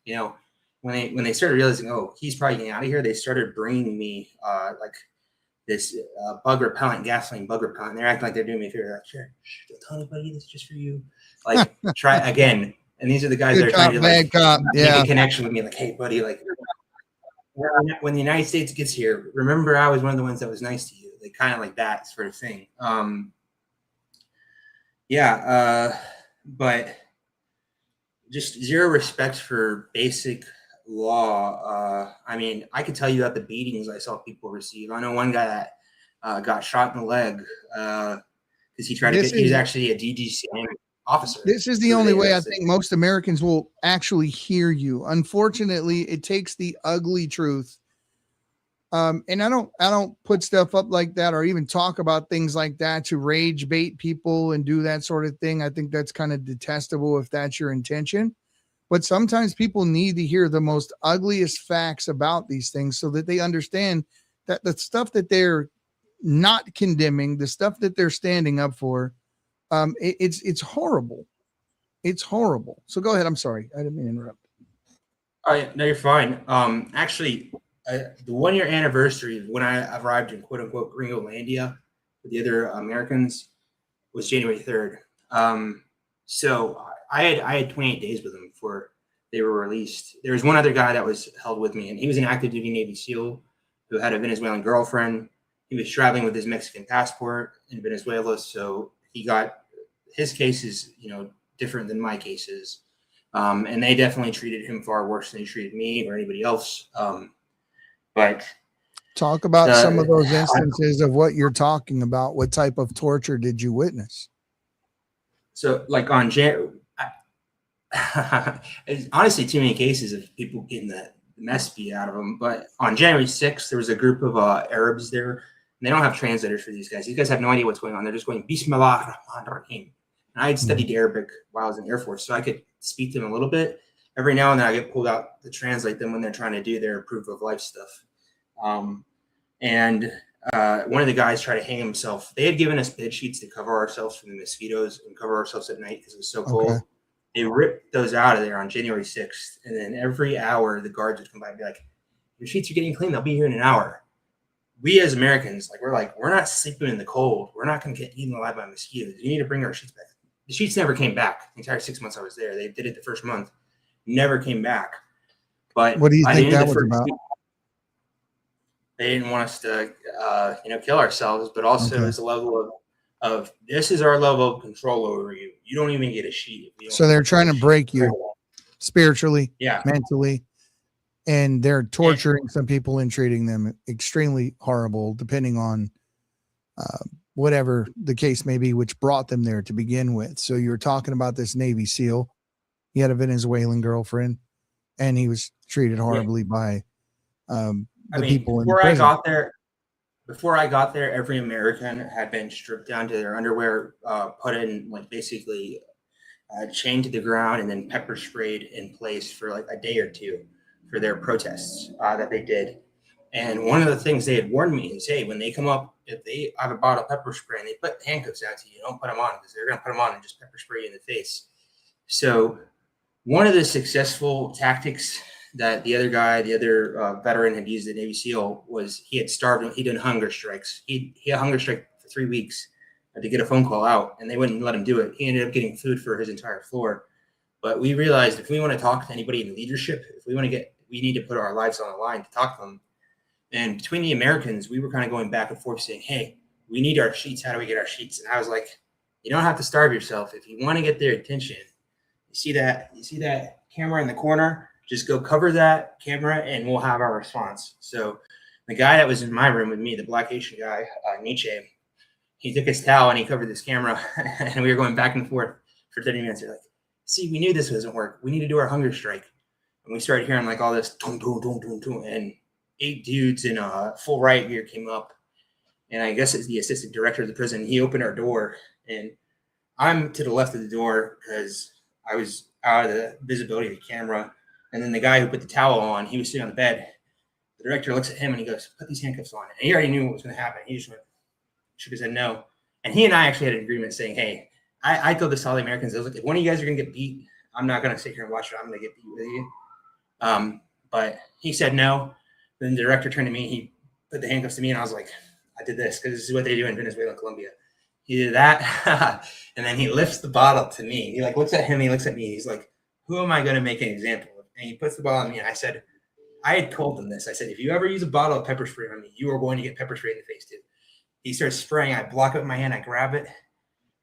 you know, when they started realizing, oh, he's probably getting out of here, they started bringing me like this bug repellent, gasoline bug repellent. They're acting like they're doing me a favor. Like, sure, don't tell anybody, this is just for you. Like, try again. And these are the guys that are trying to like make a connection with me. Like, hey, buddy, like when the United States gets here, remember I was one of the ones that was nice to you. Like kind of like that sort of thing. But just zero respect for basic law. I mean, I could tell you about the beatings I saw people receive. I know one guy that got shot in the leg because he tried to get, he was actually a DGCM officer. This is the only way I think most Americans will actually hear you. Unfortunately, it takes the ugly truth. And I don't put stuff up like that or even talk about things like that to rage bait people and do that sort of thing. I think that's kind of detestable if that's your intention. But sometimes people need to hear the most ugliest facts about these things so that they understand that the stuff that they're not condemning, the stuff that they're standing up for, it's horrible. It's horrible. So go ahead. I'm sorry. I didn't mean to interrupt. No, you're fine. Actually, the 1 year anniversary of when I arrived in quote unquote Gringolandia with the other Americans was January 3rd. So I had 28 days with them before they were released. There was one other guy that was held with me, and he was an active duty Navy SEAL who had a Venezuelan girlfriend. He was traveling with his Mexican passport in Venezuela. So he got his cases, different than my cases. And they definitely treated him far worse than they treated me or anybody else. But talk about some of those instances of what you're talking about. What type of torture did you witness? So like on it's honestly too many cases of people getting the mess beat out of them. But on January 6th, there was a group of Arabs there, and they don't have translators for these guys. These guys have no idea what's going on. They're just going, Bismillah Rahman Rahim. And I had studied Arabic while I was in the Air Force, so I could speak to them a little bit. Every now and then I get pulled out to translate them when they're trying to do their proof of life stuff. One of the guys tried to hang himself. They had given us bed sheets to cover ourselves from the mosquitoes and cover ourselves at night because it was so cold. Okay. They ripped those out of there on January 6th. And then every hour the guards would come by and be like, your sheets are getting clean. They'll be here in an hour. We as Americans, we're not sleeping in the cold. We're not going to get eaten alive by mosquitoes. You need to bring our sheets back. The sheets never came back. The entire 6 months I was there. They did it the first month. Never came back. But what do you think that was about? They didn't want us to, kill ourselves, but also as a level of this is our level of control over you. You don't even get a sheet. So they're trying to break you spiritually, mentally, and they're torturing some people and treating them extremely horrible, depending on whatever the case may be, which brought them there to begin with. So you're talking about this Navy SEAL. He had a Venezuelan girlfriend, and he was treated horribly by people in prison. Before I got there, every American had been stripped down to their underwear, put in basically chained to the ground, and then pepper sprayed in place for a day or two for their protests that they did. And one of the things they had warned me is, hey, when they come up, if they have a bottle of pepper spray and they put handcuffs out to you, don't put them on because they're going to put them on and just pepper spray you in the face. So one of the successful tactics that the other guy, the other veteran had used at Navy SEAL was he had starved him. He did hunger strikes. He had hunger strike for 3 weeks to get a phone call out, and they wouldn't let him do it. He ended up getting food for his entire floor. But we realized if we want to talk to anybody in leadership, if we want to get, we need to put our lives on the line to talk to them. And between the Americans, we were kind of going back and forth saying, hey, we need our sheets. How do we get our sheets? And I was like, you don't have to starve yourself. If you want to get their attention, you see that camera in the corner, just go cover that camera and we'll have our response. So the guy that was in my room with me, the Black Asian guy, Nietzsche, he took his towel and he covered this camera and we were going back and forth for 30 minutes. They're like, see, we knew this doesn't work. We need to do our hunger strike. And we started hearing like all this, dum, dum, dum, dum, dum, and 8 dudes in a full riot gear came up. And I guess it's the assistant director of the prison. He opened our door and I'm to the left of the door because I was out of the visibility of the camera. And then the guy who put the towel on, he was sitting on the bed. The director looks at him and he goes, put these handcuffs on. And he already knew what was going to happen. He just went, shook his head no. And he and I actually had an agreement saying, hey, I told this to all the Americans, I was like, if one of you guys are going to get beat, I'm not going to sit here and watch it. I'm going to get beat with you. But he said no. Then the director turned to me. He put the handcuffs to me, and I was like, I did this because this is what they do in Venezuela and Colombia. He did that. And then he lifts the bottle to me. He like looks at him. He looks at me. He's like, who am I going to make an example of? And he puts the bottle on me. And I said, I had told him this. I said, if you ever use a bottle of pepper spray on me, you are going to get pepper spray in the face too. He starts spraying. I block it with my hand. I grab it.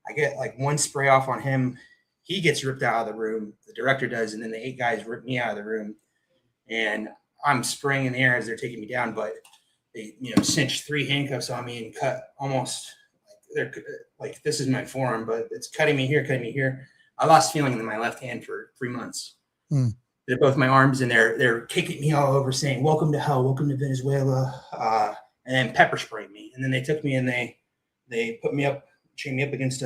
I get like one spray off on him. He gets ripped out of the room. The director does. And then the 8 guys rip me out of the room. And I'm spraying in the air as they're taking me down, but they, cinched 3 handcuffs on me and cut almost they're like, this is my forearm, but it's cutting me here. I lost feeling in my left hand for 3 months. They're both my arms and they're kicking me all over saying, welcome to hell, welcome to Venezuela. And then pepper sprayed me. And then they took me and they put me up, chained me up against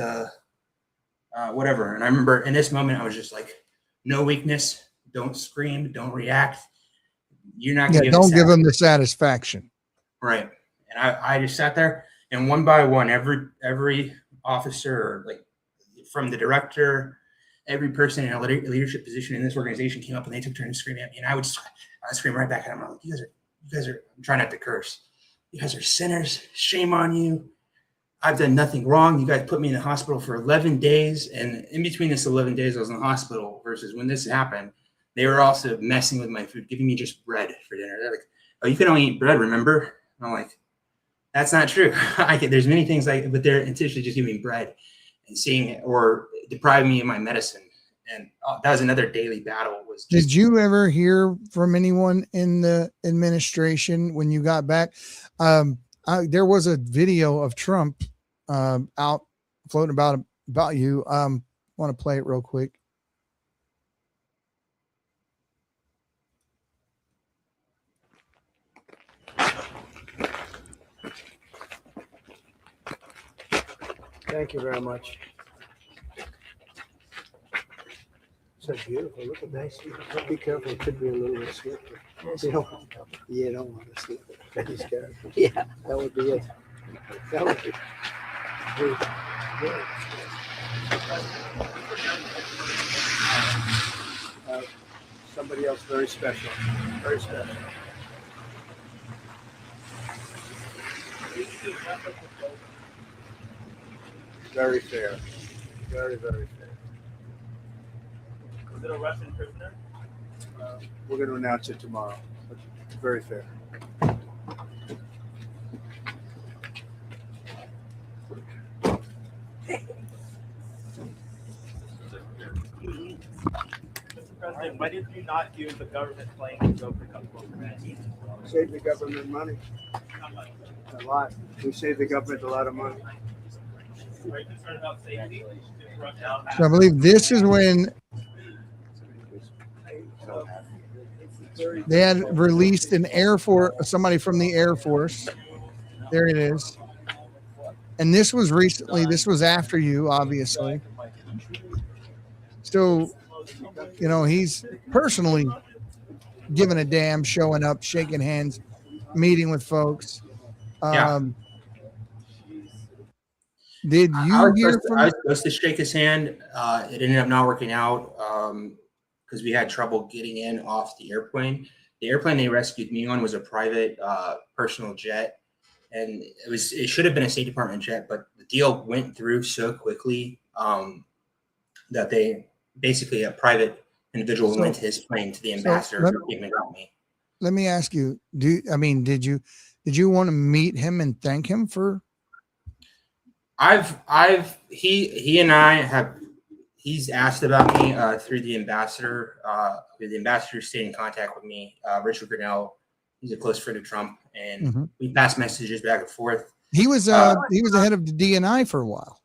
whatever. And I remember in this moment, I was just like, no weakness, don't scream, don't react. You're not going to don't give them the satisfaction. Right. And I just sat there and one by one, every officer, like from the director, every person in a leadership position in this organization came up and they took turns screaming at me. And I would scream right back at them. I'm like, you guys are, I'm trying not to curse. You guys are sinners. Shame on you. I've done nothing wrong. You guys put me in the hospital for 11 days. And in between this 11 days, I was in the hospital versus when this happened, they were also messing with my food, giving me just bread for dinner. They're like, oh, you can only eat bread, remember? And I'm like, that's not true. There's many things but they're intentionally just giving me bread and seeing it or depriving me of my medicine. And that was another daily battle. Did you ever hear from anyone in the administration when you got back? There was a video of Trump out floating about you. Want to play it real quick? Thank you very much. So beautiful. Look at that. Be careful. It could be a little bit slippery. You don't want to slip it. Be careful. Yeah, that would be it. That would be good. Somebody else very special. Very special. Very fair. Very, very fair. Is it a Russian prisoner? We're going to announce it tomorrow. But very fair. Mr. President, why did you not use the government plane to go pick up Clair? Save the government money. A lot. We save the government a lot of money. Are you concerned about safety? So I believe this is when they had released somebody from the Air Force. There it is. And this was recently. This was after you, obviously. So, he's personally giving a damn, showing up, shaking hands meeting with folks. Yeah. Did you hear from? I was supposed to shake his hand. It ended up not working out because we had trouble getting in off the airplane. The airplane they rescued me on was a private personal jet, and it should have been a State Department jet, but the deal went through so quickly that they basically a private individual went to his plane to the ambassador who came and got me. Let me ask you: did you want to meet him and thank him for? He and I have. He's asked about me through the ambassador. The ambassador stayed in contact with me. Richard Grinnell, he's a close friend of Trump, and we passed messages back and forth. He was the head of the DNI for a while.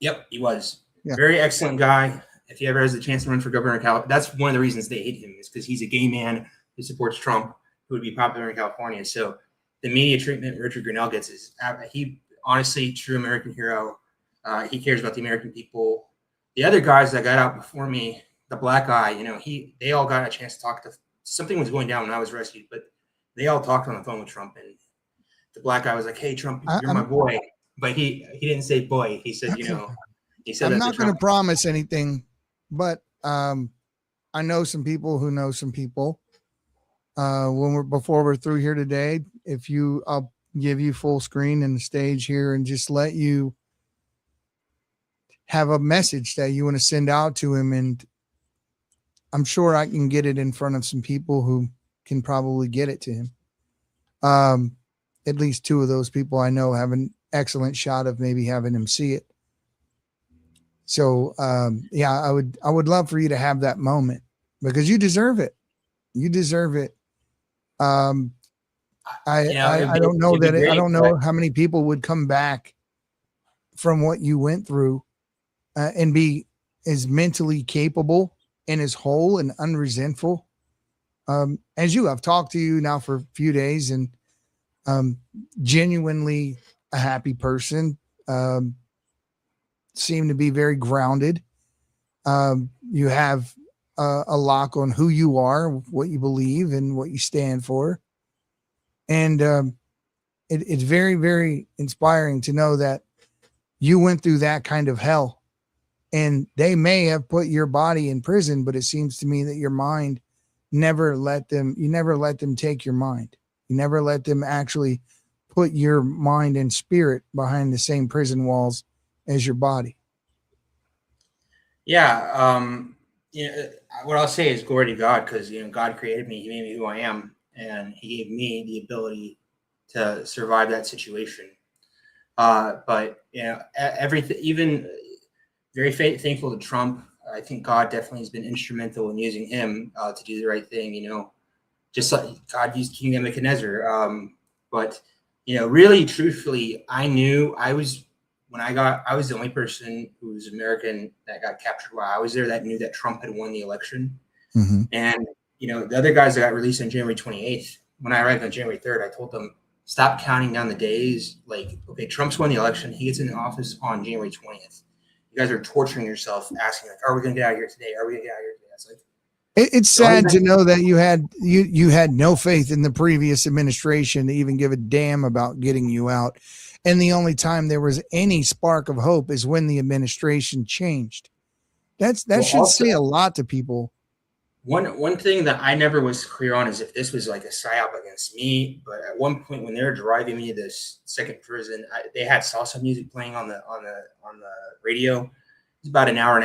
Yep, he was. Yeah. Very excellent guy. If he ever has the chance to run for governor of California, that's one of the reasons they hate him, is because he's a gay man who supports Trump, who would be popular in California. So the media treatment Richard Grinnell gets is he honestly true American hero. He cares about the American people. The other guys that got out before me, the black guy, they all got a chance to talk to. Something was going down when I was rescued, but they all talked on the phone with Trump, and the black guy was like, "Hey, Trump, you're my boy," but he didn't say boy. He said, he said. I'm not going to promise anything, but I know some people who know some people. Before we're through here today, I'll give you full screen and the stage here, and just let you have a message that you want to send out to him. And I'm sure I can get it in front of some people who can probably get it to him. At least two of those people I know have an excellent shot of maybe having him see it. So, I would love for you to have that moment, because you deserve it. You deserve it. I don't know I don't know how many people would come back from what you went through and be as mentally capable and as whole and unresentful as you. I've talked to you now for a few days, and genuinely a happy person. Seem to be very grounded. You have a lock on who you are, what you believe, and what you stand for. And it's very, very inspiring to know that you went through that kind of hell. And they may have put your body in prison, but it seems to me that your mind you never let them take your mind. You never let them actually put your mind and spirit behind the same prison walls as your body. Yeah. What I'll say is glory to God, because, God created me. He made me who I am, and he gave me the ability to survive that situation. But everything, even very thankful to Trump. I think God definitely has been instrumental in using him to do the right thing, just like God used King Nebuchadnezzar. But, really, truthfully, I knew I was the only person who was American that got captured while I was there that knew that Trump had won the election. Mm-hmm. And, the other guys that got released on January 28th, when I arrived on January 3rd, I told them, stop counting down the days. Like, okay, Trump's won the election. He gets in the office on January 20th. You guys are torturing yourself, asking, like, are we going to get out of here today? Are we going to get out of here today? It's like, it's sad to know that you had no faith in the previous administration to even give a damn about getting you out. And the only time there was any spark of hope is when the administration changed. That should also say a lot to people. One thing that I never was clear on is if this was like a psyop against me. But at one point when they were driving me to this second prison, they had salsa music playing on the radio. It was about an hour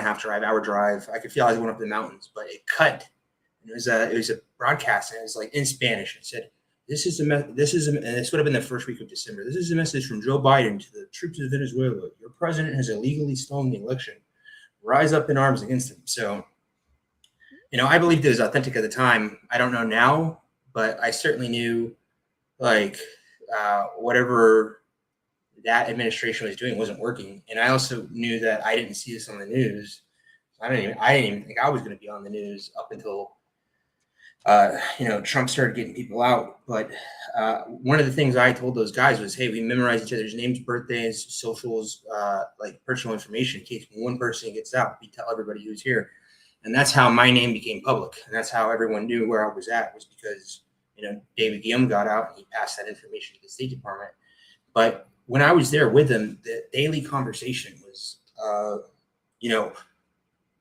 drive. I could feel I was going up the mountains, but it cut. And it was a broadcast, and it was like in Spanish. It said, and this would have been the first week of December. This is a message from Joe Biden to the troops of Venezuela. Your president has illegally stolen the election. Rise up in arms against him. So, I believed it was authentic at the time. I don't know now, but I certainly knew, whatever that administration was doing wasn't working. And I also knew that I didn't see this on the news. I didn't even think I was going to be on the news up until Trump started getting people out. But one of the things I told those guys was, hey, we memorize each other's names, birthdays, socials, personal information in case one person gets out. We tell everybody who's here. And that's how my name became public. And that's how everyone knew where I was at, was because, David Guillaume got out and he passed that information to the State Department. But when I was there with him, the daily conversation was,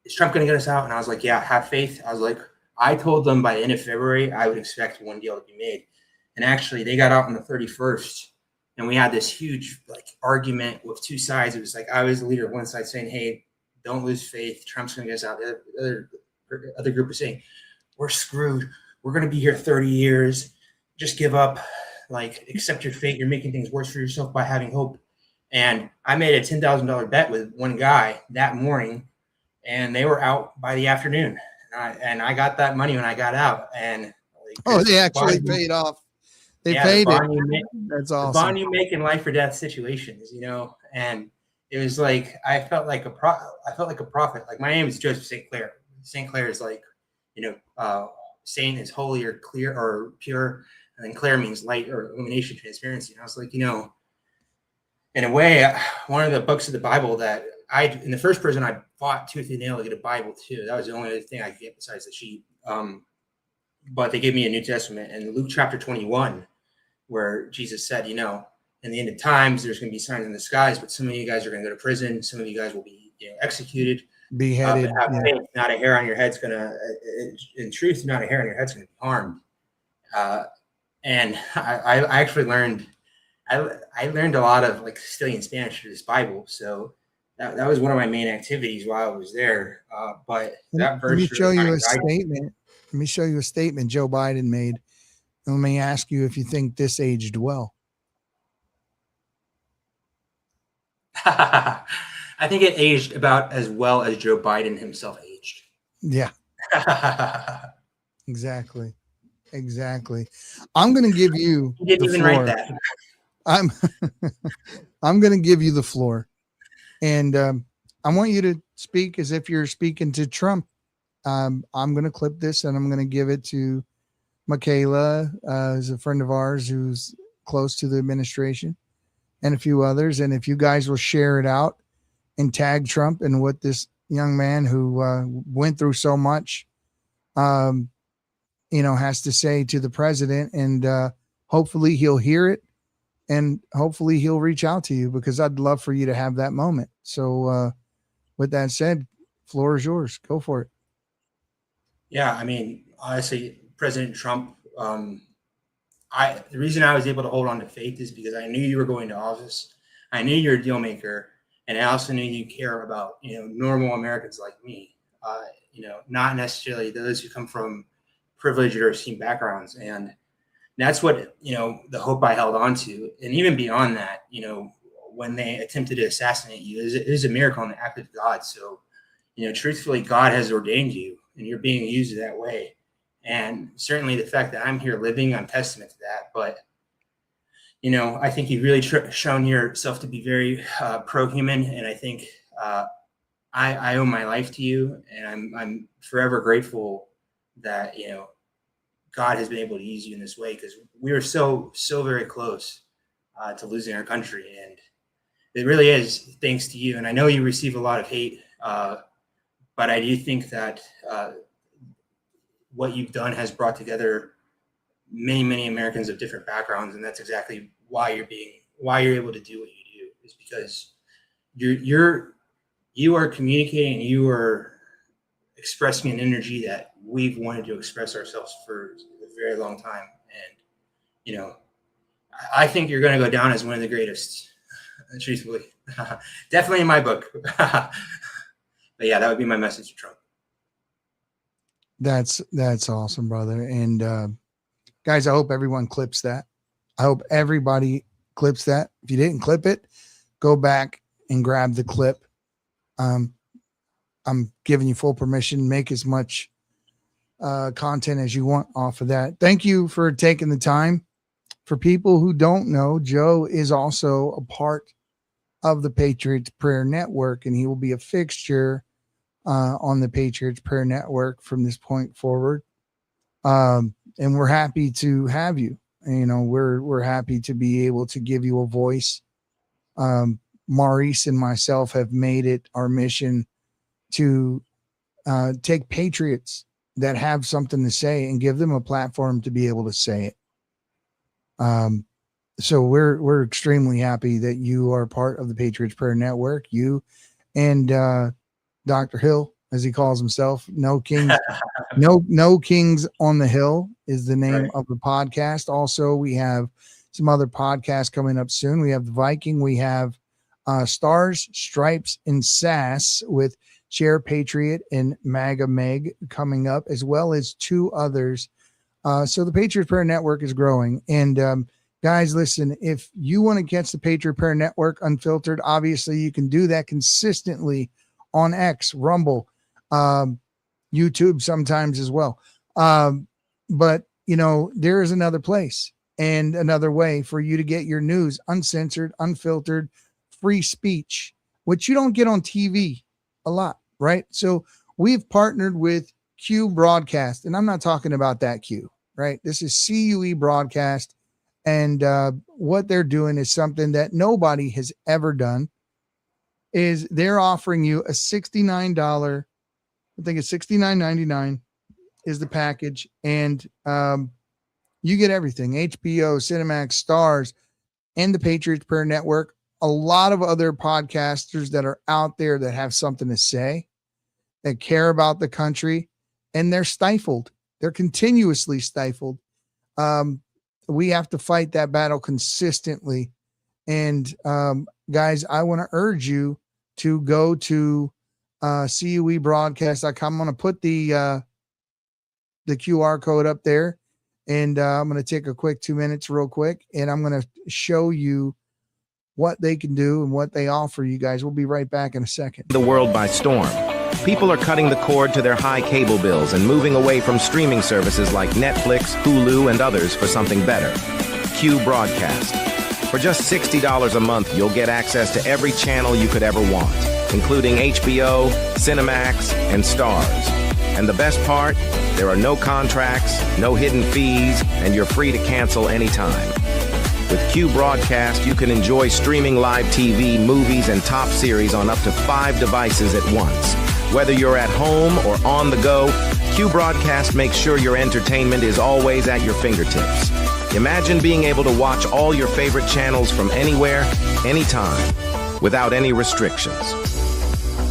is Trump going to get us out? And I was like, yeah, have faith. I was like, I told them by the end of February, I would expect one deal to be made. And actually they got out on the 31st and we had this huge argument with two sides. It was like, I was the leader of one side saying, hey, don't lose faith. Trump's going to get us out. The other group was saying, we're screwed. We're going to be here 30 years. Just give up. Accept your fate. You're making things worse for yourself by having hope. And I made a $10,000 bet with one guy that morning, and they were out by the afternoon. And I got that money when I got out. And they actually paid off. They paid it. That's awesome. The bond you make in life or death situations, and it was like I felt like a prophet. Like, my name is Joseph St. Clair. St. Clair is saint is holy or clear or pure, and then Clair means light or illumination, transparency. And I was like, in a way, one of the books of the Bible that in the first prison I fought tooth and nail to get a Bible too. That was the only other thing I could get besides the sheet. But they gave me a New Testament, and Luke chapter 21, where Jesus said, in the end of times, there's going to be signs in the skies, but some of you guys are going to go to prison. Some of you guys will be executed. Beheaded. Faith, not a hair on your head's gonna. In truth, not a hair on your head's gonna be harmed. And I actually learned. I learned a lot of Castilian Spanish through this Bible. So that was one of my main activities while I was there. But that verse. Let me show you a statement. Let me show you a statement Joe Biden made. And let me ask you if you think this aged well. I think it aged about as well as Joe Biden himself aged. Yeah. Exactly. I'm going to give you He didn't even write that. I'm going to give you the floor. And I want you to speak as if you're speaking to Trump. I'm going to clip this and I'm going to give it to Michaela, who's a friend of ours who's close to the administration, and a few others. And if you guys will share it out and tag Trump and what this young man who went through so much, has to say to the president, and hopefully he'll hear it, and hopefully he'll reach out to you, because I'd love for you to have that moment. So with that said, floor is yours. Go for it. Yeah, I mean, honestly, President Trump, the reason I was able to hold on to faith is because I knew you were going to office. I knew you're a deal maker. And I also knew you care about, normal Americans like me, not necessarily those who come from privileged or esteemed backgrounds. And that's what, the hope I held on to. And even beyond that, when they attempted to assassinate you, it is a miracle and the act of God. So, truthfully, God has ordained you and you're being used that way. And certainly the fact that I'm here living, I'm testament to that. But I think you've really shown yourself to be very pro-human, and I think I owe my life to you, and I'm forever grateful that God has been able to use you in this way, because we are so very close to losing our country, and it really is thanks to you. And I know you receive a lot of hate, but I do think that what you've done has brought together many Americans of different backgrounds, and that's exactly why you're able to do what you do, is because you are communicating, you are expressing an energy that we've wanted to express ourselves for a very long time. And I think you're going to go down as one of the greatest, truthfully. Definitely in my book. But yeah, that would be my message to Trump. That's awesome, brother. And guys, I hope everyone clips that. I hope everybody clips that. If you didn't clip it, go back and grab the clip. I'm giving you full permission. Make as much content as you want off of that. Thank you for taking the time. For people who don't know, Joe is also a part of the Patriots Prayer Network, and he will be a fixture on the Patriots Prayer Network from this point forward. And we're happy to have you. We're happy to be able to give you a voice. Maurice and myself have made it our mission to take patriots that have something to say and give them a platform to be able to say it. So we're extremely happy that you are part of the Patriots Prayer Network. You and Dr. Hill, as he calls himself, no kings on the Hill is the name of the podcast. Also, we have some other podcasts coming up soon. We have the Viking. We have Stars, Stripes, and Sass with Share Patriot and MAGA Meg coming up, as well as two others. So the Patriot Prayer Network is growing. And guys, listen, if you want to catch the Patriot Prayer Network unfiltered, obviously you can do that consistently on X, Rumble, YouTube sometimes as well. But, there is another place and another way for you to get your news uncensored, unfiltered, free speech, which you don't get on TV a lot, right? So we've partnered with Q Broadcast, and I'm not talking about that Q, right? This is CUE Broadcast, and what they're doing is something that nobody has ever done. Is they're offering you a $69, I think it's $69.99 is the package, and you get everything: HBO, Cinemax, Stars, and the Patriots Prayer Network. A lot of other podcasters that are out there that have something to say, that care about the country, and they're stifled. They're continuously stifled. We have to fight that battle consistently. And guys, I want to urge you to go to cuebroadcast.com. I'm going to put the QR code up there, and I'm going to take a quick 2 minutes real quick, and I'm going to show you what they can do and what they offer you guys. We'll be right back in a second. The world by storm. People are cutting the cord to their high cable bills and moving away from streaming services like Netflix, Hulu, and others for something better. Q Broadcast. For just $60 a month, you'll get access to every channel you could ever want, including HBO, Cinemax, and Stars. And the best part, there are no contracts, no hidden fees, and you're free to cancel anytime. With Q Broadcast, you can enjoy streaming live TV, movies, and top series on up to 5 devices at once. Whether you're at home or on the go, Q Broadcast makes sure your entertainment is always at your fingertips. Imagine being able to watch all your favorite channels from anywhere, anytime, without any restrictions.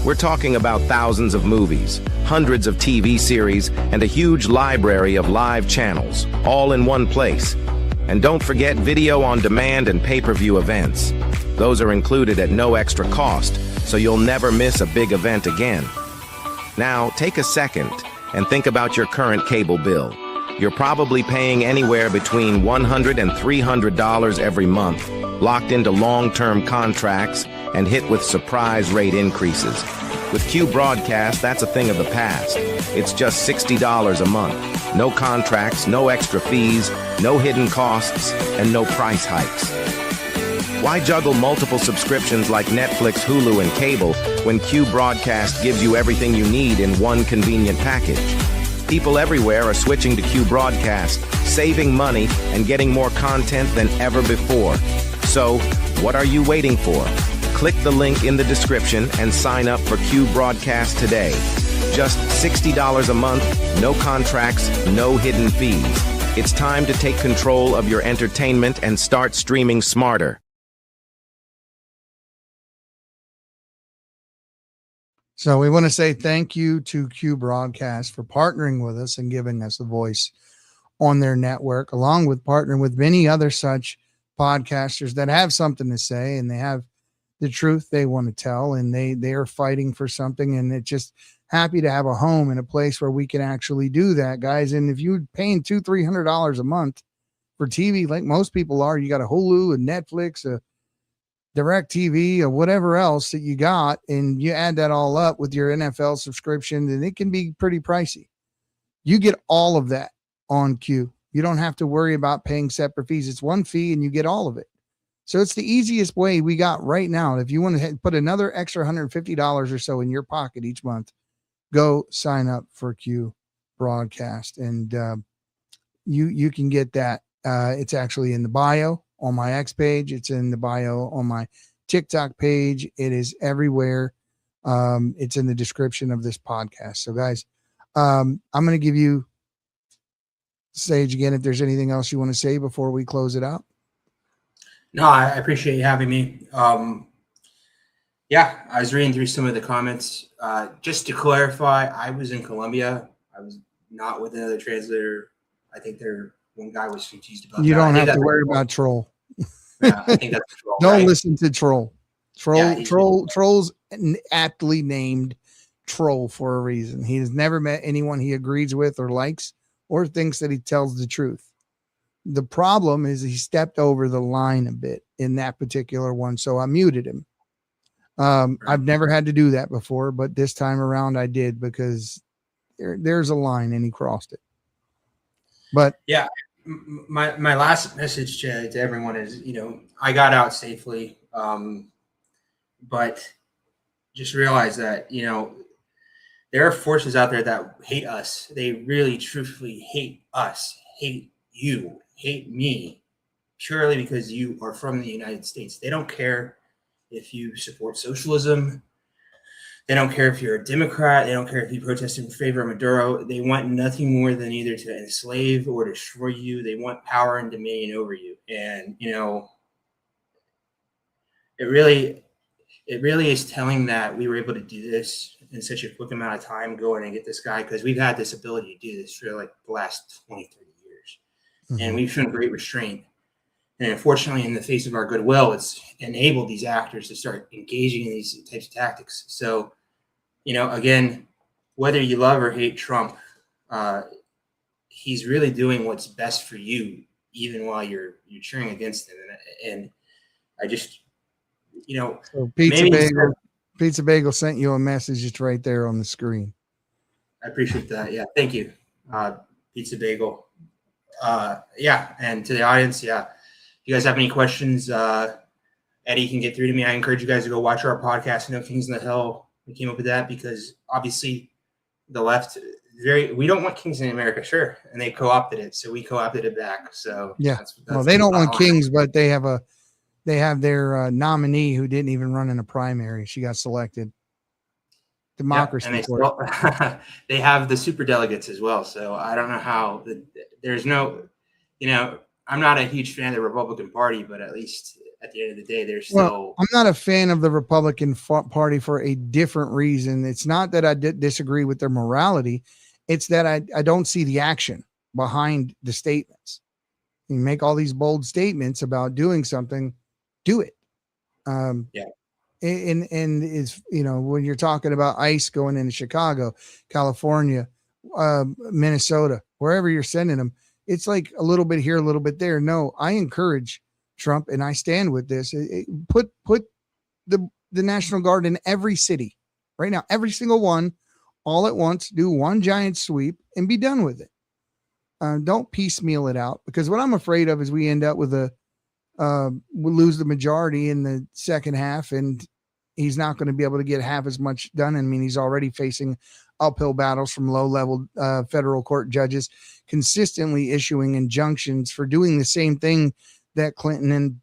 We're talking about thousands of movies, hundreds of TV series, and a huge library of live channels, all in one place. And don't forget video on demand and pay-per-view events. Those are included at no extra cost, so you'll never miss a big event again. Now, take a second and think about your current cable bill. You're probably paying anywhere between $100 and $300 every month, locked into long-term contracts and hit with surprise rate increases. With Q Broadcast, that's a thing of the past. It's just $60 a month. No contracts, no extra fees, no hidden costs, and no price hikes. Why juggle multiple subscriptions like Netflix, Hulu, and cable when Q Broadcast gives you everything you need in one convenient package? People everywhere are switching to Q Broadcast, saving money and getting more content than ever before. So, what are you waiting for? Click the link in the description and sign up for Q Broadcast today. Just $60 a month, no contracts, no hidden fees. It's time to take control of your entertainment and start streaming smarter. So we want to say thank you to Q Broadcast for partnering with us and giving us a voice on their network, along with partnering with many other such podcasters that have something to say and they have the truth they want to tell, and they are fighting for something, and it's just happy to have a home and a place where we can actually do that, guys. And if you're paying $200-300 a month for TV, like most people are, you got a Hulu, a Netflix, a DirecTV, or whatever else that you got, and you add that all up with your NFL subscription, then it can be pretty pricey. You get all of that on Q. You don't have to worry about paying separate fees. It's one fee and you get all of it. So it's the easiest way we got right now. If you want to put another extra $150 or so in your pocket each month, go sign up for Q Broadcast, and you can get that. It's actually in the bio on my X page. It's in the bio on my TikTok page. It is everywhere. It's in the description of this podcast. So guys, I'm going to give you Sage again if there's anything else you want to say before we close it out. No, I appreciate you having me. Yeah, I was reading through some of the comments. Just to clarify, I was in Colombia. I was not with another translator. I think one guy was confused about you that. don't have to worry about Troll. Yeah, I think that's Troll. Don't right? listen to Troll. Yeah, Troll's aptly named Troll for a reason. He has never met anyone he agrees with or likes or thinks that he tells the truth. The problem is he stepped over the line a bit in that particular one, so I muted him. I've never had to do that before, but this time around I did because there's a line and he crossed it. But yeah, my last message to everyone is, I got out safely, but just realize that, there are forces out there that hate us. They really, truthfully hate us, hate you, hate me, purely because you are from the United States. They don't care if you support socialism. They don't care if you're a Democrat. They don't care if you protest in favor of Maduro. They want nothing more than either to enslave or destroy you. They want power and dominion over you. And, it really is telling that we were able to do this in such a quick amount of time, go in and get this guy, because we've had this ability to do this for like the last 20, 30 years. Mm-hmm. And we've shown great restraint. And unfortunately, in the face of our goodwill, it's enabled these actors to start engaging in these types of tactics. So, again, whether you love or hate Trump, he's really doing what's best for you, even while you're cheering against him. And I just, so Pizza Bagel sent you a message. It's right there on the screen. I appreciate that. Yeah, thank you, Pizza Bagel. Yeah, and to the audience, yeah. If you guys have any questions, Eddie can get through to me. I encourage you guys to go watch our podcast, Kings in the Hill. We came up with that because obviously the left, we don't want kings in America, sure. And they co-opted it. So we co-opted it back. So yeah, well, they don't want kings, but they have their nominee who didn't even run in a primary. She got selected. Democracy. Yeah, and they have the super delegates as well. So I don't know how there's no, I'm not a huge fan of the Republican Party, but at least at the end of the day, there's still. Well, I'm not a fan of the Republican Party for a different reason. It's not that I disagree with their morality. It's that I don't see the action behind the statements. You make all these bold statements about doing something, do it. Yeah. And is, when you're talking about ICE going into Chicago, California, Minnesota, wherever you're sending them, it's like a little bit here, a little bit there. No, I encourage Trump, and I stand with this. Put the National Guard in every city right now, every single one, all at once. Do one giant sweep and be done with it. Don't piecemeal it out, because what I'm afraid of is we end up with we'll lose the majority in the second half, and he's not going to be able to get half as much done. I mean, he's already facing uphill battles from low-level federal court judges consistently issuing injunctions for doing the same thing that Clinton and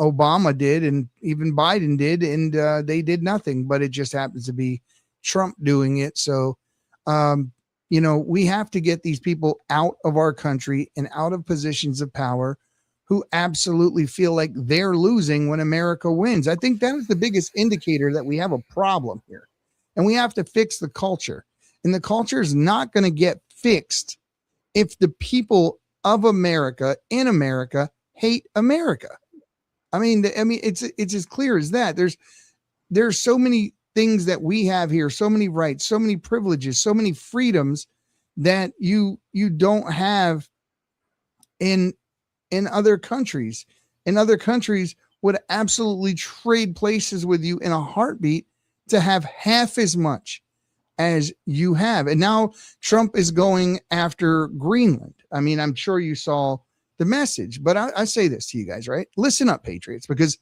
Obama did, and even Biden did, and they did nothing, but it just happens to be Trump doing it. So, we have to get these people out of our country and out of positions of power who absolutely feel like they're losing when America wins. I think that is the biggest indicator that we have a problem here, and we have to fix the culture. And the culture is not going to get fixed if the people of America in America hate America. I mean, it's as clear as that. There's so many things that we have here, so many rights, so many privileges, so many freedoms that you don't have in other countries. And other countries would absolutely trade places with you in a heartbeat to have half as much as you have. And now Trump is going after Greenland. I mean, I'm sure you saw the message, but I say this to you guys, right? Listen up, Patriots, because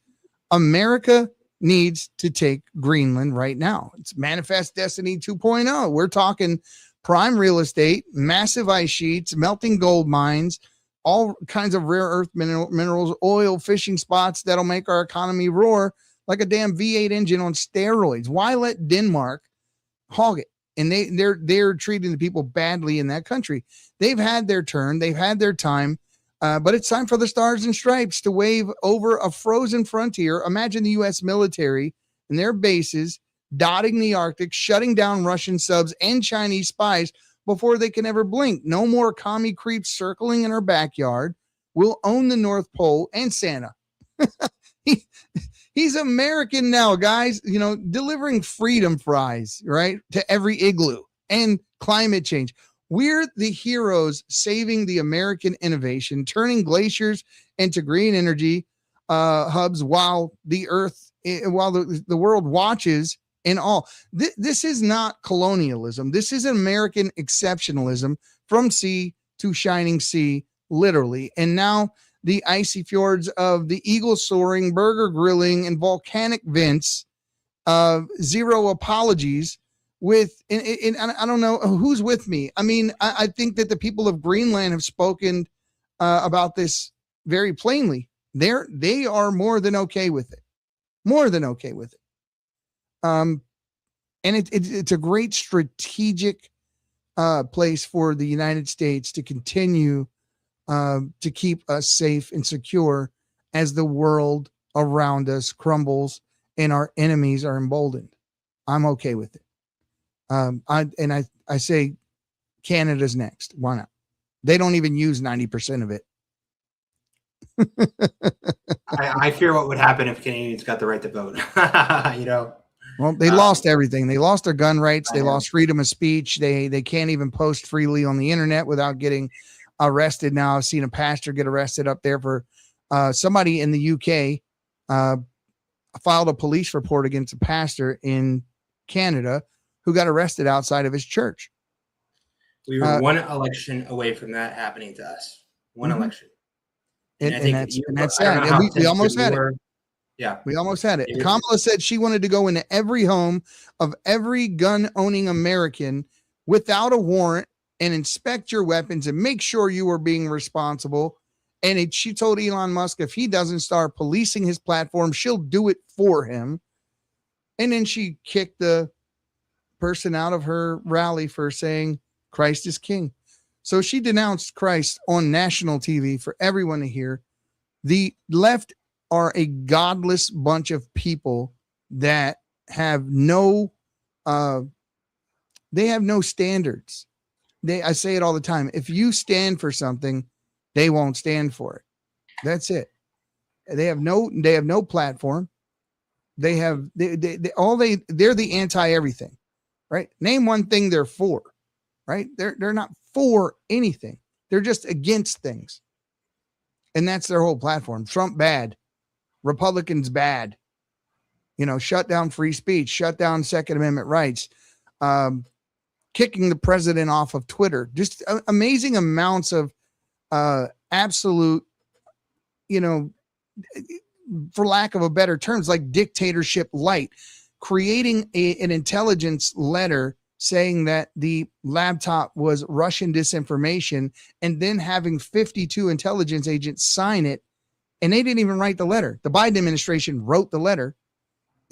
America needs to take Greenland right now. It's Manifest Destiny 2.0. We're talking prime real estate, massive ice sheets, melting gold mines, all kinds of rare earth minerals, oil, fishing spots that'll make our economy roar like a damn V8 engine on steroids. Why let Denmark hog it? and they're treating the people badly in that country. They've had their turn, they've had their time, but it's time for the Stars and Stripes to wave over a frozen frontier. Imagine the U.S. military and their bases dotting the Arctic, shutting down Russian subs and Chinese spies before they can ever blink. No more commie creeps circling in our backyard. We'll own the North Pole and Santa. He's American now, guys, you know, delivering freedom fries, right, to every igloo and climate change. We're the heroes saving the American innovation, turning glaciers into green energy hubs while the world watches in awe. This is not colonialism. This is American exceptionalism from sea to shining sea, literally. And now the icy fjords of the eagle soaring, burger grilling, and volcanic vents of zero apologies with, and I don't know who's with me. I mean, I think that the people of Greenland have spoken about this very plainly. They are more than okay with it. More than okay with it. And it's a great strategic place for the United States to continue to keep us safe and secure as the world around us crumbles and our enemies are emboldened. I'm okay with it. I say Canada's next. Why not? They don't even use 90% of it. I fear what would happen if Canadians got the right to vote. You know. Well, they lost everything. They lost their gun rights. They lost freedom of speech. They can't even post freely on the internet without getting arrested. Now I've seen a pastor get arrested up there for somebody in the UK filed a police report against a pastor in Canada who got arrested outside of his church. We were one election away from that happening to us. One election. And that's sad. And we almost had it. Yeah. We almost had it. Kamala said she wanted to go into every home of every gun-owning American without a warrant and inspect your weapons and make sure you are being responsible. And she told Elon Musk if he doesn't start policing his platform, she'll do it for him. And then she kicked the person out of her rally for saying Christ is king. So she denounced Christ on national TV for everyone to hear. The left are a godless bunch of people that have no standards. I say it all the time. If you stand for something, they won't stand for it. That's it. They have no platform. They're the anti-everything, right? Name one thing they're for, right? They're not for anything. They're just against things. And that's their whole platform. Trump bad. Republicans bad. You know, shut down free speech, shut down Second Amendment rights, kicking the president off of Twitter. Just amazing amounts of absolute, you know, for lack of a better terms, like dictatorship light, creating an intelligence letter saying that the laptop was Russian disinformation and then having 52 intelligence agents sign it. And they didn't even write the letter. The Biden administration wrote the letter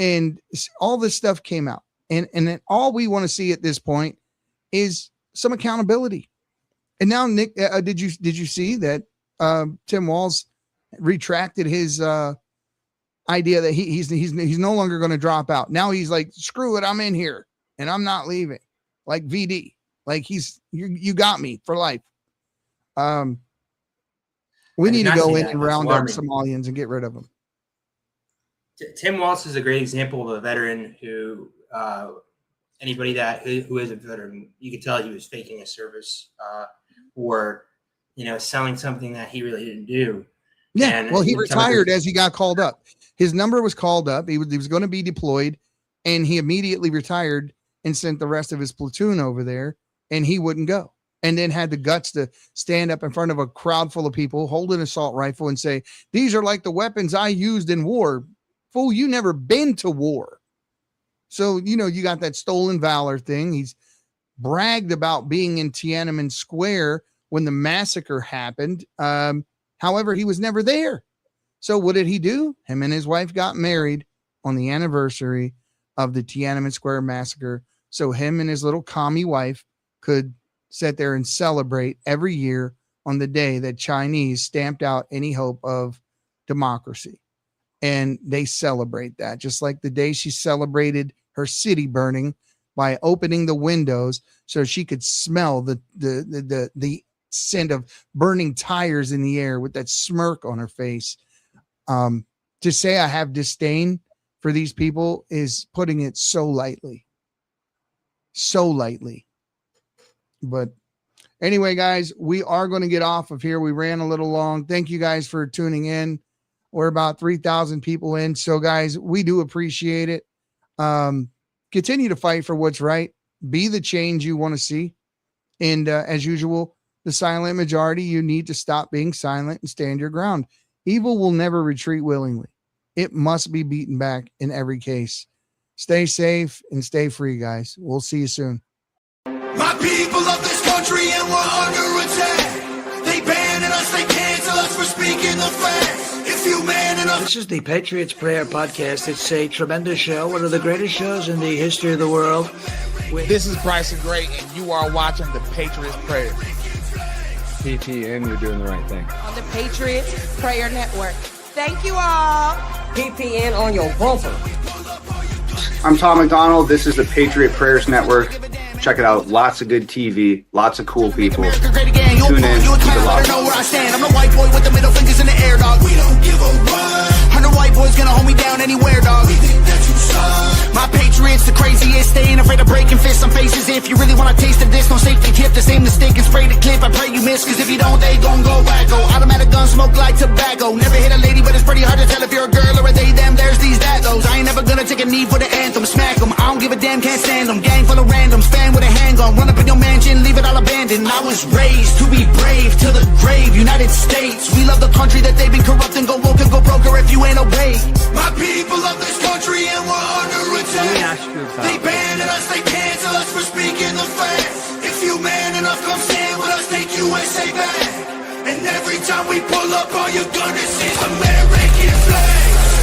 and all this stuff came out. And then all we want to see at this point is some accountability. And now, Nick, did you see that Tim Walz retracted his idea that he's no longer going to drop out. Now he's like, screw it, I'm in here and I'm not leaving. Like VD, like you got me for life. We need to go in and round up Somalians and get rid of them. Tim Walz is a great example of a veteran who anybody who is a veteran, you could tell he was faking a service or, you know, selling something that he really didn't do. Yeah, and well, he retired as he got called up. His number was called up. He was going to be deployed, and he immediately retired and sent the rest of his platoon over there, and he wouldn't go. And then had the guts to stand up in front of a crowd full of people, hold an assault rifle and say, these are like the weapons I used in war. Fool, you never been to war. So, you know, you got that stolen valor thing. He's bragged about being in Tiananmen Square when the massacre happened. However, he was never there. So what did he do? Him and his wife got married on the anniversary of the Tiananmen Square massacre so him and his little commie wife could sit there and celebrate every year on the day that Chinese stamped out any hope of democracy. And they celebrate that, just like the day she celebrated her city burning by opening the windows so she could smell the scent of burning tires in the air with that smirk on her face. To say I have disdain for these people is putting it so lightly. So lightly. But anyway, guys, we are going to get off of here. We ran a little long. Thank you guys for tuning in. We're about 3,000 people in. So, guys, we do appreciate it. Continue to fight for what's right. Be the change you want to see. And as usual, the silent majority, you need to stop being silent and stand your ground. Evil will never retreat willingly. It must be beaten back in every case. Stay safe and stay free, guys. We'll see you soon. My people of this country, and we're under attack. They banning us, they cancel us for speaking the facts. If you man enough. This is the Patriots Prayer Podcast. It's a tremendous show, one of the greatest shows in the history of the world. This is Bryson Gray, and you are watching the Patriots Prayer. PPN, you're doing the right thing. On the Patriots Prayer Network. Thank you all. PPN on your bumper. I'm Tom McDonald. This is the Patriot Prayers Network. Check it out. Lots of good TV. Lots of cool people. Tune in. Keep it locked. Know where I stand. I'm the white boy with the middle fingers in the air, dog. We don't give a what. 100 white boys gonna hold me down anywhere, dog. We think that you suck. My Patriots, the craziest. They ain't afraid of breaking fists on faces. If you really wanna taste of this, don't safety tip. The same mistake and spray the clip. I pray you miss, cause if you don't, they gon' go wacko. Automatic gun smoke like tobacco. Never hit a lady, but it's pretty hard to tell if you're a girl or a they, them. There's these, that, those. I ain't never gonna take a knee for the anthem. Smack them. I don't give a damn, can't stand them. Gang full of randoms. Fan with a handgun. Run up in your mansion, leave it all abandoned. I was raised to be brave to the grave. United States, we love the country that they've been corrupting. Go woke and go broker if you ain't obeyed. My people of this country, and we're under attack. They banning us, they cancel us for speaking the facts. If you man enough, come stand with us, take USA back. And every time we pull up, all you're gonna see is American flag.